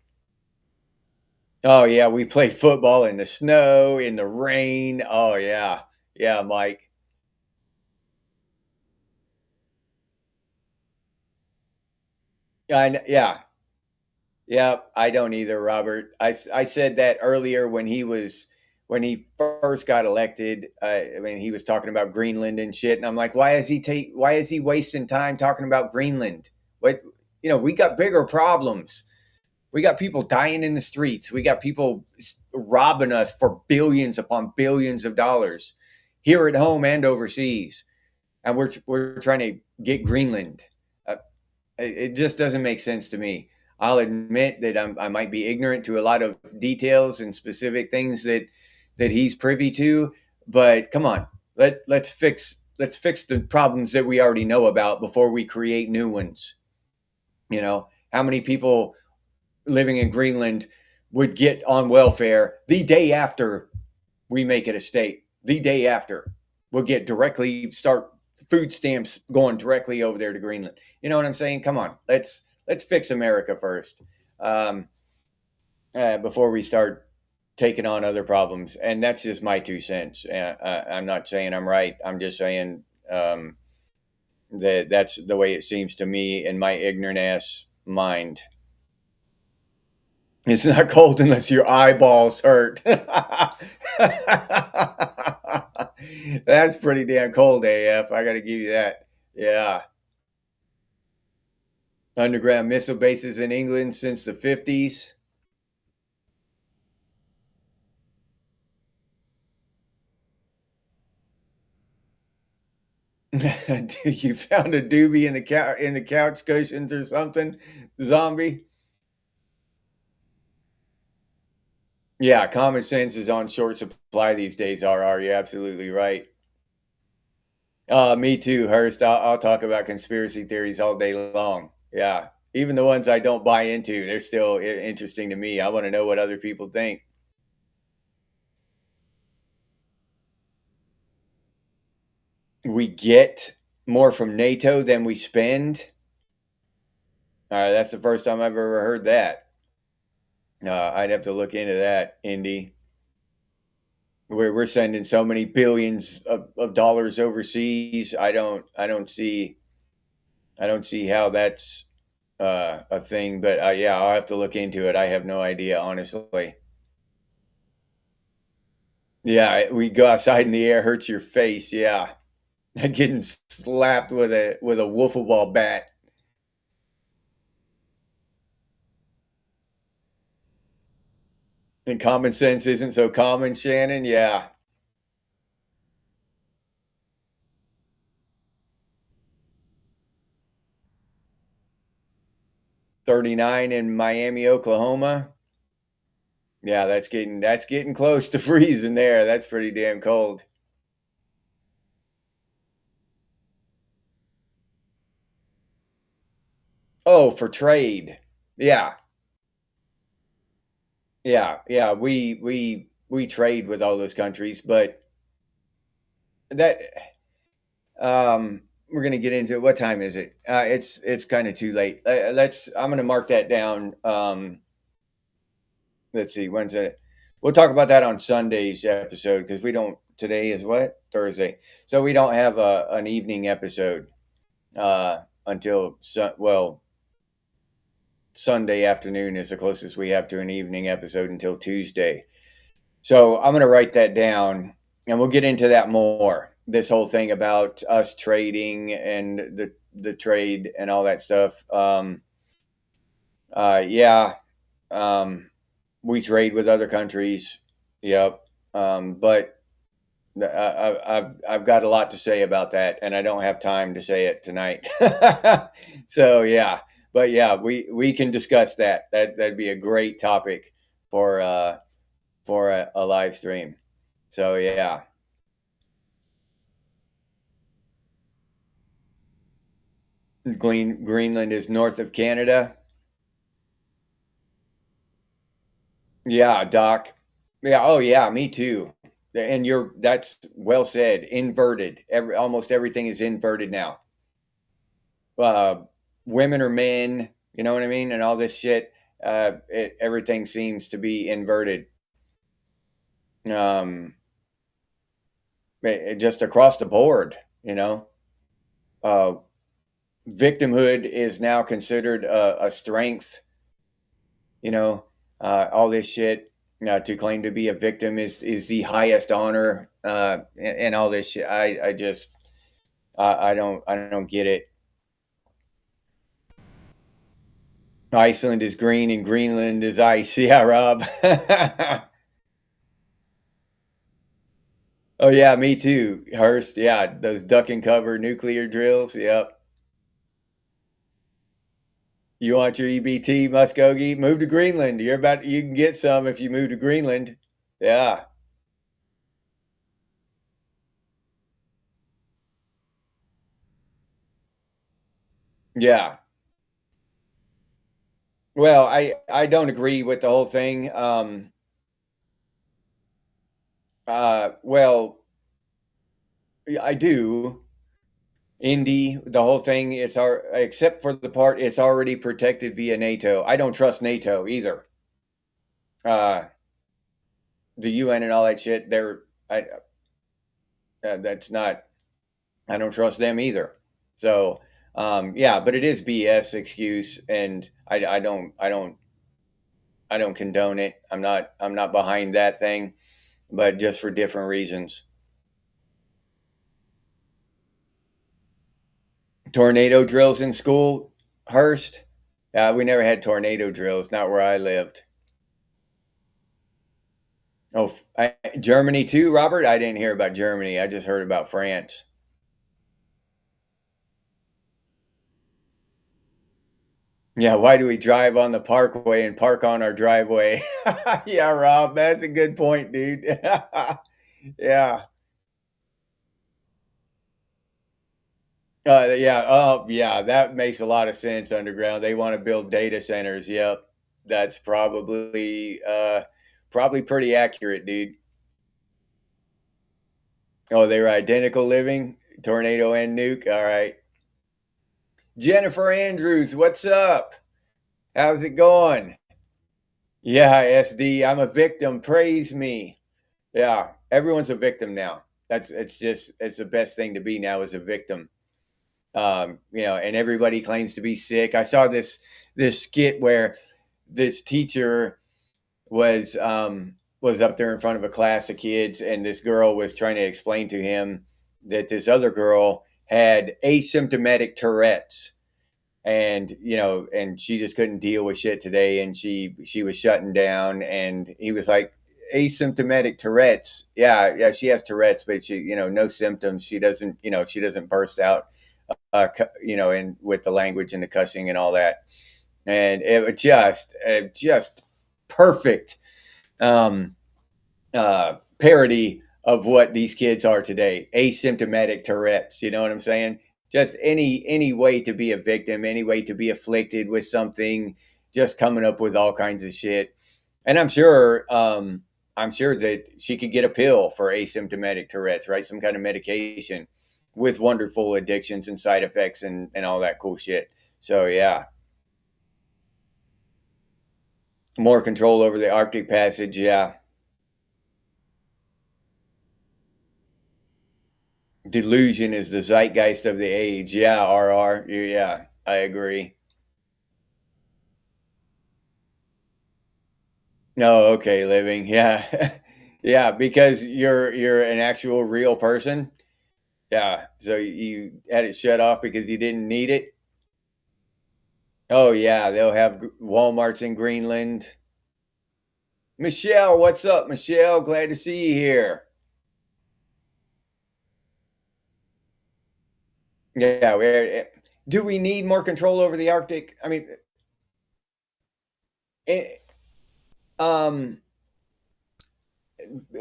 Oh yeah, we played football in the snow, in the rain. Oh yeah, yeah, Mike. Yeah, yeah. I don't either, Robert. I said that earlier when he first got elected. When he was talking about Greenland and shit, and I'm like, why is he wasting time talking about Greenland? What we got bigger problems. We got people dying in the streets. We got people robbing us for billions upon billions of dollars here at home and overseas. And we're trying to get Greenland. Uh, it just doesn't make sense to me. I'll admit that I might be ignorant to a lot of details and specific things that he's privy to, but come on, let's fix the problems that we already know about before we create new ones. How many people living in Greenland would get on welfare the day after we make it a state? The day after, we'll start food stamps going directly over there to Greenland. You know what I'm saying? Come on, let's fix America first, before we start taking on other problems. And that's just my 2 cents. I'm not saying I'm right. I'm just saying that's the way it seems to me in my ignorant ass mind. It's not cold unless your eyeballs hurt. That's pretty damn cold, AF. I got to give you that. Yeah. Underground missile bases in England since the 50s. You found a doobie in the couch cushions or something, zombie? Yeah, common sense is on short supply these days, RR. You're absolutely right. Me too, Hurst. I'll talk about conspiracy theories all day long. Yeah. Even the ones I don't buy into, they're still interesting to me. I want to know what other people think. We get more from NATO than we spend. That's the first time I've ever heard that. I'd have to look into that, Indy. We're sending so many billions of dollars overseas. I don't see how that's a thing. But yeah, I'll have to look into it. I have no idea, honestly. Yeah, we go outside and the air hurts your face. Yeah, getting slapped with a wiffle ball bat. And common sense isn't so common, Shannon. Yeah, 39 in Miami, Oklahoma. Yeah, that's getting close to freezing there. That's pretty damn cold. Oh, for trade. Yeah, yeah. We trade with all those countries, but that we're gonna get into what time is it? It's kind of too late. I'm gonna mark that down. Let's see, when's it? We'll talk about that on Sunday's episode because we don't. Today is what, Thursday, so we don't have an evening episode until well, Sunday afternoon is the closest we have to an evening episode until Tuesday. So I'm going to write that down and we'll get into that more. This whole thing about us trading and the trade and all that stuff. Yeah, um, we trade with other countries. Yep. But I've got a lot to say about that, and I don't have time to say it tonight. So yeah, but yeah, we can discuss that. That'd be a great topic for a live stream. So yeah, Greenland is north of Canada. Yeah, Doc. Yeah. Oh yeah, me too. And that's well said. Inverted. Almost everything is inverted now. uh, Women or men, you know what I mean, and all this shit. Everything seems to be inverted. Um, just across the board, you know. Uh, Victimhood is now considered a strength. You know, all this shit. To claim to be a victim is the highest honor, and all this shit. I just I don't get it. Iceland is green and Greenland is ice. Yeah, Rob. Oh yeah, me too. Hurst, yeah, those duck and cover nuclear drills. Yep. You want your EBT, Muskogee? Move to Greenland. You can get some if you move to Greenland. Yeah. Yeah. Well, I don't agree with the whole thing. Well, I do. Indy, the whole thing, except for the part it's already protected via NATO. I don't trust NATO either. Uh, the UN and all that shit, that's not. I don't trust them either. So, yeah, but it is BS excuse, and I don't condone it. I'm not behind that thing, but just for different reasons. Tornado drills in school, Hurst. We never had tornado drills. Not where I lived. Oh, Germany too, Robert. I didn't hear about Germany. I just heard about France. Yeah, why do we drive on the parkway and park on our driveway? Yeah, Rob, that's a good point, dude. Yeah. Yeah. Oh, yeah. That makes a lot of sense. Underground. They want to build data centers. Yep. That's probably pretty accurate, dude. Oh, they were identical living, tornado and nuke. All right. Jennifer Andrews, what's up? How's it going? Yeah, SD. I'm a victim. Praise me. Yeah. Everyone's a victim now. It's the best thing to be now is a victim. And everybody claims to be sick. I saw this skit where this teacher was was up there in front of a class of kids, and this girl was trying to explain to him that this other girl had asymptomatic Tourette's, and and she just couldn't deal with shit today, and she was shutting down, and he was like, asymptomatic Tourette's, yeah, she has Tourette's, but she, no symptoms. She doesn't, she doesn't burst out, and with the language and the cussing and all that, and it was just perfect um, parody of what these kids are today. Asymptomatic Tourette's. You know what I'm saying? Just any way to be a victim, any way to be afflicted with something, just coming up with all kinds of shit. And I'm sure that she could get a pill for asymptomatic Tourette's, right? Some kind of medication with wonderful addictions and side effects and all that cool shit. So yeah, more control over the Arctic Passage. Yeah, delusion is the zeitgeist of the age. Yeah, RR. Yeah, I agree. No, okay, living. Yeah. Yeah, because you're an actual real person. Yeah. So you had it shut off because you didn't need it. Oh yeah, they'll have Walmarts in Greenland. Michelle, what's up, Michelle? Glad to see you here. Yeah, do we need more control over the Arctic? I mean, eh, um,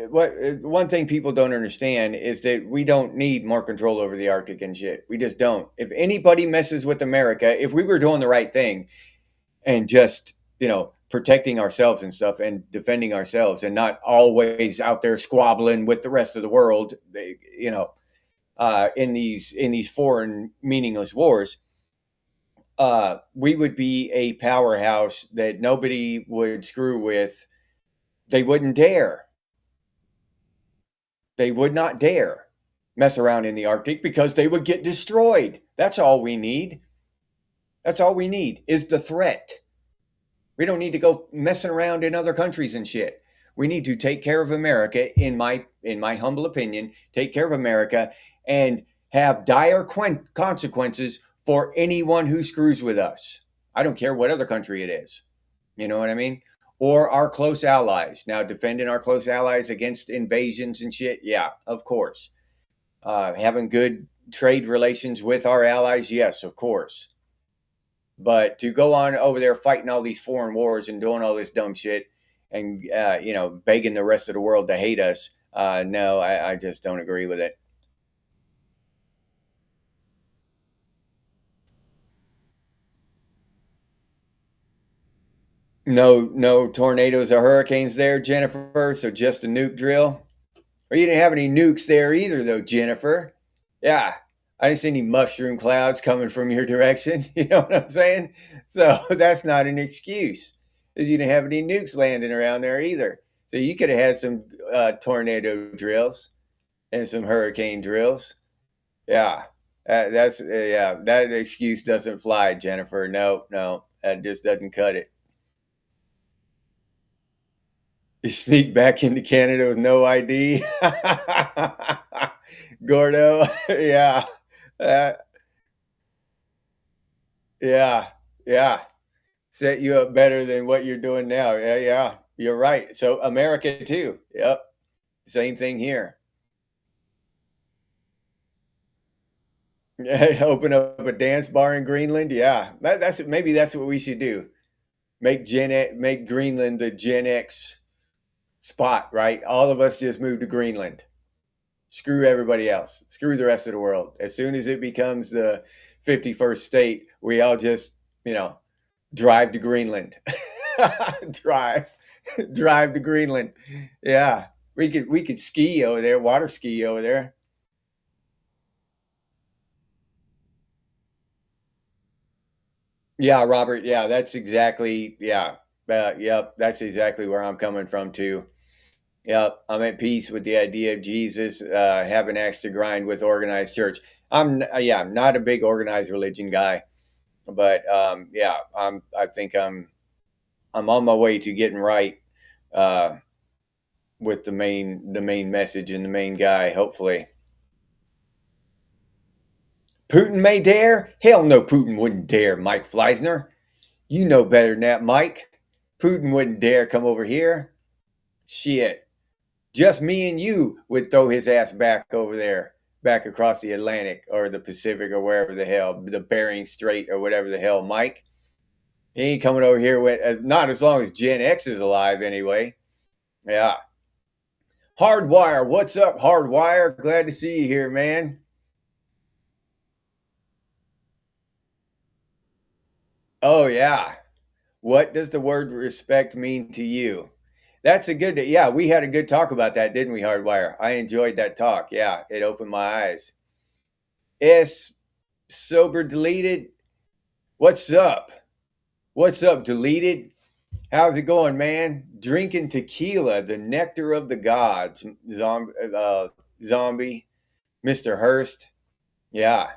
what one thing people don't understand is that we don't need more control over the Arctic and shit. We just don't. If anybody messes with America, if we were doing the right thing and just, protecting ourselves and stuff and defending ourselves and not always out there squabbling with the rest of the world, in these foreign meaningless wars, we would be a powerhouse that nobody would screw with. They wouldn't dare. They would not dare mess around in the Arctic because they would get destroyed. That's all we need. That's all we need is the threat. We don't need to go messing around in other countries and shit. We need to take care of America, in my humble opinion, take care of America and have dire consequences for anyone who screws with us. I don't care what other country it is. You know what I mean? Or our close allies. Now, defending our close allies against invasions and shit, yeah, of course. Having good trade relations with our allies, yes, of course. But to go on over there fighting all these foreign wars and doing all this dumb shit and, begging the rest of the world to hate us, no, I just don't agree with it. No tornadoes or hurricanes there, Jennifer. So just a nuke drill. Or you didn't have any nukes there either, though, Jennifer. Yeah, I didn't see any mushroom clouds coming from your direction. You know what I'm saying? So that's not an excuse. You didn't have any nukes landing around there either. So you could have had some tornado drills and some hurricane drills. Yeah, yeah. That excuse doesn't fly, Jennifer. No, no, that just doesn't cut it. You sneak back into Canada with no ID. Gordo, yeah, uh, yeah, yeah. Set you up better than what you're doing now. Yeah, yeah, you're right. So America too. Yep, same thing here. Open up a dance bar in Greenland. Yeah, that's what we should do. Make Greenland the Gen X spot. Right, all of us just move to Greenland. Screw everybody else. Screw the rest of the world. As soon as it becomes the 51st state, we all just, drive to Greenland. drive, drive to Greenland. Yeah, we could ski over there, water ski over there. Yeah, Robert. Yeah, that's exactly. Yeah, yep. That's exactly where I'm coming from too. Yep, I'm at peace with the idea of Jesus having axe to grind with organized church. Yeah, I'm not a big organized religion guy, but yeah, I think I'm on my way to getting right. Uh, with the main message and the main guy, hopefully. Putin may dare? Hell no, Putin wouldn't dare, Mike Fleisner. You know better than that, Mike. Putin wouldn't dare come over here. Shit. Just me and you would throw his ass back over there, back across the Atlantic or the Pacific or wherever the hell, the Bering Strait or whatever the hell, Mike. He ain't coming over here with, not as long as Gen X is alive anyway. Yeah. Hardwire, what's up, Hardwire? Glad to see you here, man. Oh, yeah. What does the word respect mean to you? That's a good, yeah, we had a good talk about that, didn't we, Hardwire? I enjoyed that talk. Yeah, it opened my eyes. S, sober deleted. What's up? What's up, deleted? How's it going, man? Drinking tequila, the nectar of the gods. Zombie, Mr. Hurst. Yeah.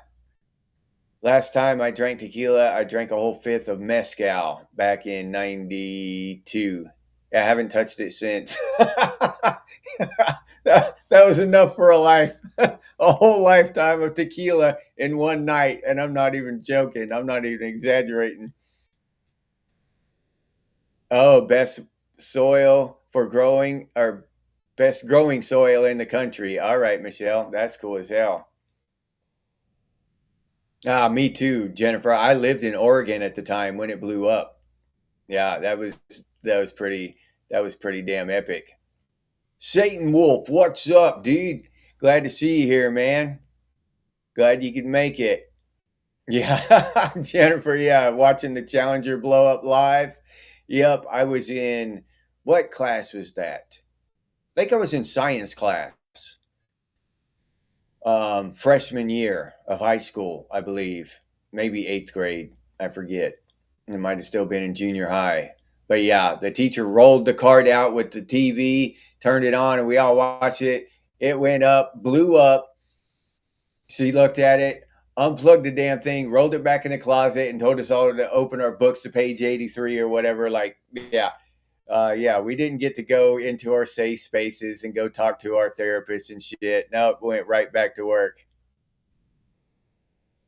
Last time I drank tequila, I drank a whole fifth of mezcal back in '92. I haven't touched it since. that was enough for a life, a whole lifetime of tequila in one night. And I'm not even joking. I'm not even exaggerating. Oh, best soil for growing, or best growing soil in the country. All right, Michelle, that's cool as hell. Ah, me too, Jennifer. I lived in Oregon at the time when it blew up. Yeah, that was pretty damn epic. Satan Wolf, what's up, dude? Glad to see you here, man. Glad you could make it. Yeah, Jennifer, yeah, watching the Challenger blow up live. Yep, I was in, what class was that? I think I was in science class, freshman year of high school, I believe. Maybe eighth grade. I forget. It might have still been in junior high. But yeah, the teacher rolled the card out with the TV, turned it on, and we all watched it. It went up, blew up. She looked at it, unplugged the damn thing, rolled it back in the closet, and told us all to open our books to page 83 or whatever. Like, yeah. Yeah, we didn't get to go into our safe spaces and go talk to our therapist and shit. No, went right back to work.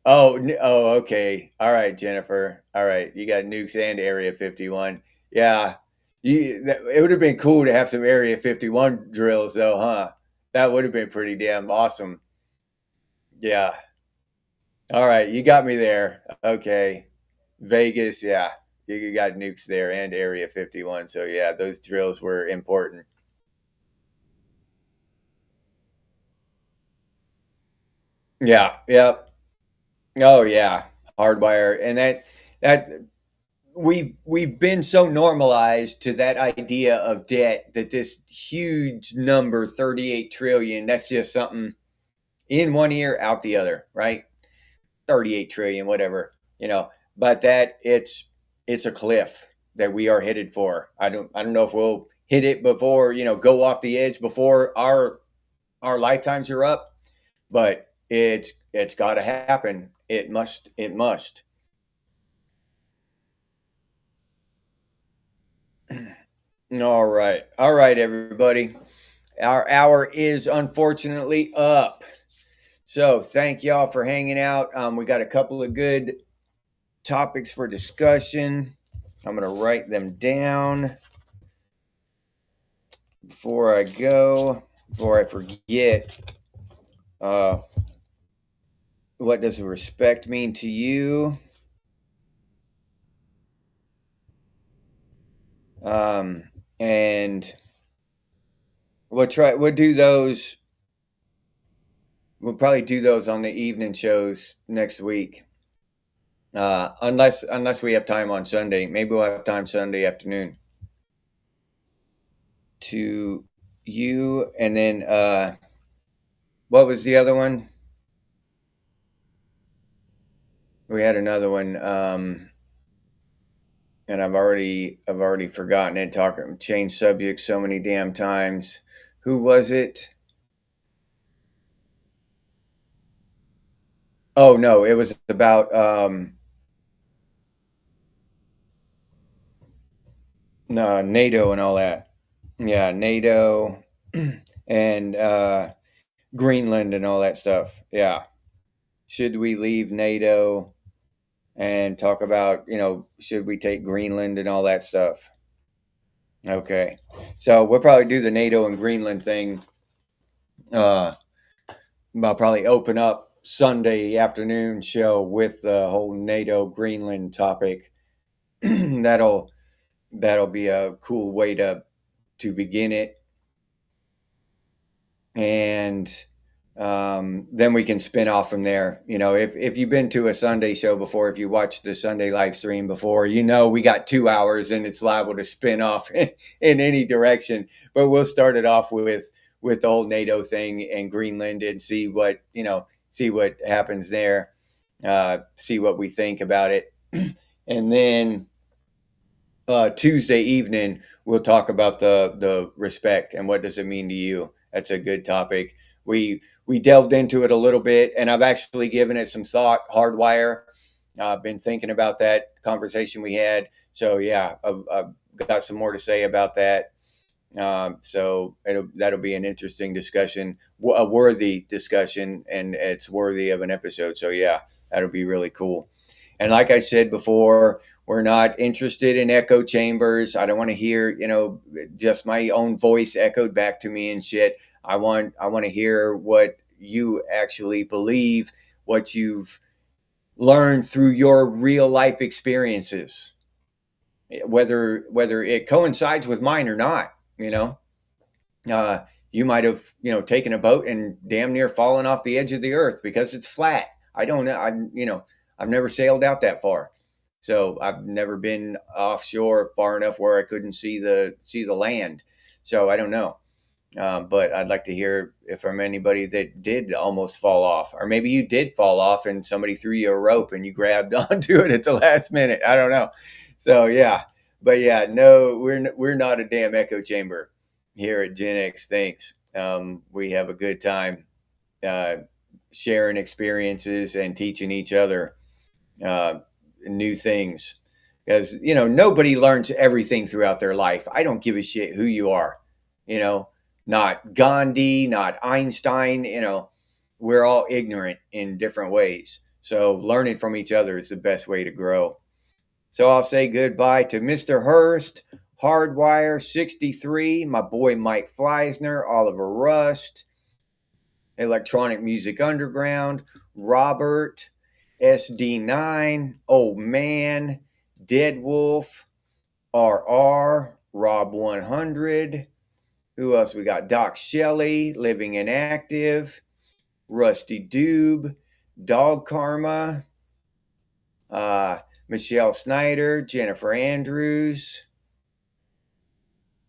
Oh, okay. All right, Jennifer. All right, you got nukes and Area 51. Yeah, it would have been cool to have some Area 51 drills, though, huh? That would have been pretty damn awesome. Yeah. All right, you got me there. Okay, Vegas. Yeah, you got nukes there and Area 51. So yeah, those drills were important. Yeah. Yep. Oh yeah, Hardwire, and that we've been so normalized to that idea of debt that this huge number, 38 trillion, that's just something in one ear, out the other, right? 38 trillion, whatever, But that it's a cliff that we are headed for. I don't know if we'll hit it before, go off the edge before our lifetimes are up, but it's got to happen. It must. All right, everybody. Our hour is unfortunately up. So thank y'all for hanging out. We got a couple of good topics for discussion. I'm going to write them down before I go, before I forget. Uh, what does respect mean to you? And we'll do those. We'll probably do those on the evening shows next week. Unless we have time on Sunday. Maybe we'll have time Sunday afternoon. To you, and then what was the other one? We had another one, and I've already forgotten it. Talking changed subjects so many damn times. Who was it? Oh no, it was about no, NATO and all that. Yeah, NATO. and Greenland and all that stuff. Yeah. Should we leave NATO and talk about, should we take Greenland and all that stuff? Okay. So we'll probably do the NATO and Greenland thing. I'll probably open up Sunday afternoon show with the whole NATO Greenland topic. that'll be a cool way to begin it. And then we can spin off from there. If you've been to a Sunday show before, if you watched the Sunday live stream before, we got 2 hours and it's liable to spin off in any direction. But we'll start it off with the whole NATO thing and Greenland and see what happens there, see what we think about it. And then Tuesday evening, we'll talk about the respect and what does it mean to you. That's a good topic. We delved into it a little bit, and I've actually given it some thought. Hardwire. I've been thinking about that conversation we had. So yeah, I've got some more to say about that. So that'll be an interesting discussion, a worthy discussion, and it's worthy of an episode. So yeah, that'll be really cool. And like I said before, we're not interested in echo chambers. I don't want to hear, just my own voice echoed back to me and shit. I want to hear what you actually believe, what you've learned through your real life experiences, whether it coincides with mine or not. You might have, taken a boat and damn near fallen off the edge of the earth because it's flat. I don't know. I've never sailed out that far. So I've never been offshore far enough where I couldn't see the land. So I don't know. But I'd like to hear if from anybody that did almost fall off, or maybe you did fall off and somebody threw you a rope and you grabbed onto it at the last minute. I don't know. So yeah, but yeah, no, we're not a damn echo chamber here at Genex. Thanks. We have a good time sharing experiences and teaching each other new things, because nobody learns everything throughout their life. I don't give a shit who you are, not Gandhi, not Einstein. We're all ignorant in different ways, so learning from each other is the best way to grow. So I'll say goodbye to Mr. Hurst, Hardwire 63, my boy Mike Fleisner, Oliver Rust, Electronic Music Underground, Robert, SD9, Old Man, Dead Wolf, RR, Rob 100. Who else we got? Doc Shelley, Living Inactive, Rusty Doob, Dog Karma, Michelle Snyder, Jennifer Andrews,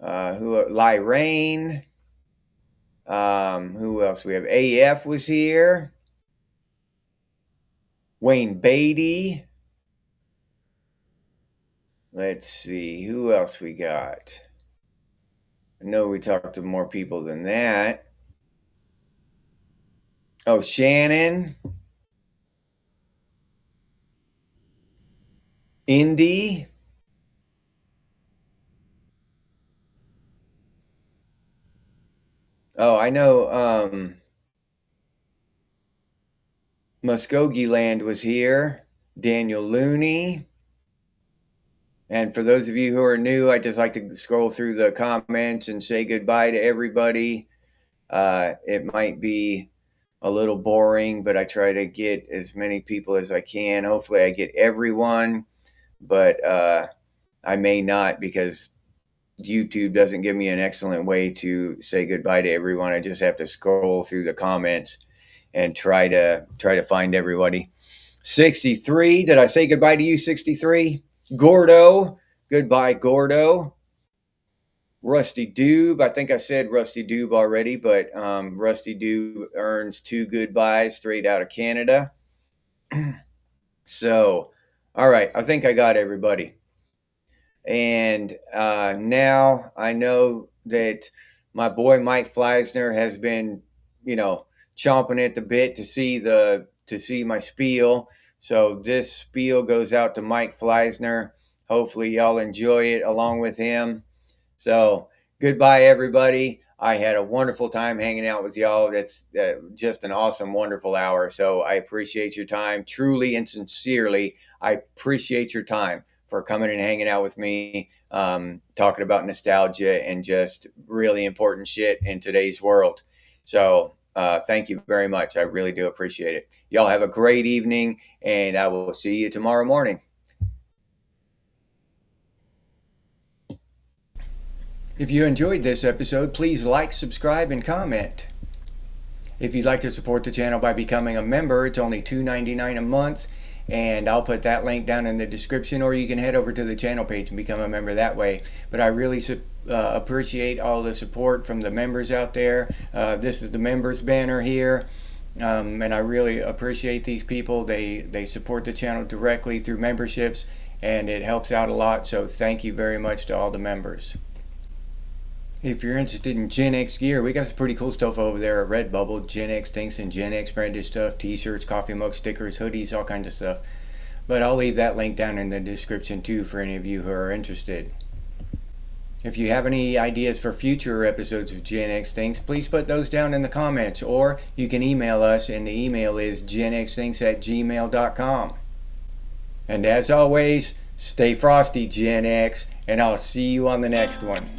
Lyrane. Who else we have? AF was here. Wayne Beatty. Let's see, who else we got? I know we talked to more people than that. Oh, Shannon. Indy. Oh, I know Muskogee Land was here. Daniel Looney. And for those of you who are new, I just like to scroll through the comments and say goodbye to everybody. It might be a little boring, but I try to get as many people as I can. Hopefully I get everyone, but I may not, because YouTube doesn't give me an excellent way to say goodbye to everyone. I just have to scroll through the comments and try to find everybody. 63, did I say goodbye to you, 63? Gordo, goodbye, Gordo. Rusty Doob, I think I said Rusty Doob already, but Rusty Doob earns 2 goodbyes straight out of Canada. So, all right, I think I got everybody. And now I know that my boy Mike Fleisner has been, chomping at the bit to see my spiel. So this spiel goes out to Mike Fleisner. Hopefully y'all enjoy it along with him. So goodbye, everybody. I had a wonderful time hanging out with y'all. That's just an awesome, wonderful hour. So I appreciate your time. Truly and sincerely, I appreciate your time for coming and hanging out with me, talking about nostalgia and just really important shit in today's world. So thank you very much. I really do appreciate it. Y'all have a great evening, and I will see you tomorrow morning. If you enjoyed this episode, please like, subscribe, and comment. If you'd like to support the channel by becoming a member, it's only $2.99 a month, and I'll put that link down in the description, or you can head over to the channel page and become a member that way. But I really appreciate all the support from the members out there. This is the members banner here. And I really appreciate these people. They support the channel directly through memberships, and it helps out a lot. So thank you very much to all the members. If you're interested in Gen X gear, we got some pretty cool stuff over there at Redbubble. Gen X things and Gen X branded stuff, t-shirts, coffee mugs, stickers, hoodies, all kinds of stuff. But I'll leave that link down in the description too for any of you who are interested. If you have any ideas for future episodes of Gen X Things, please put those down in the comments, or you can email us, and the email is genxthings@gmail.com. And as always, stay frosty, Gen X, and I'll see you on the next one.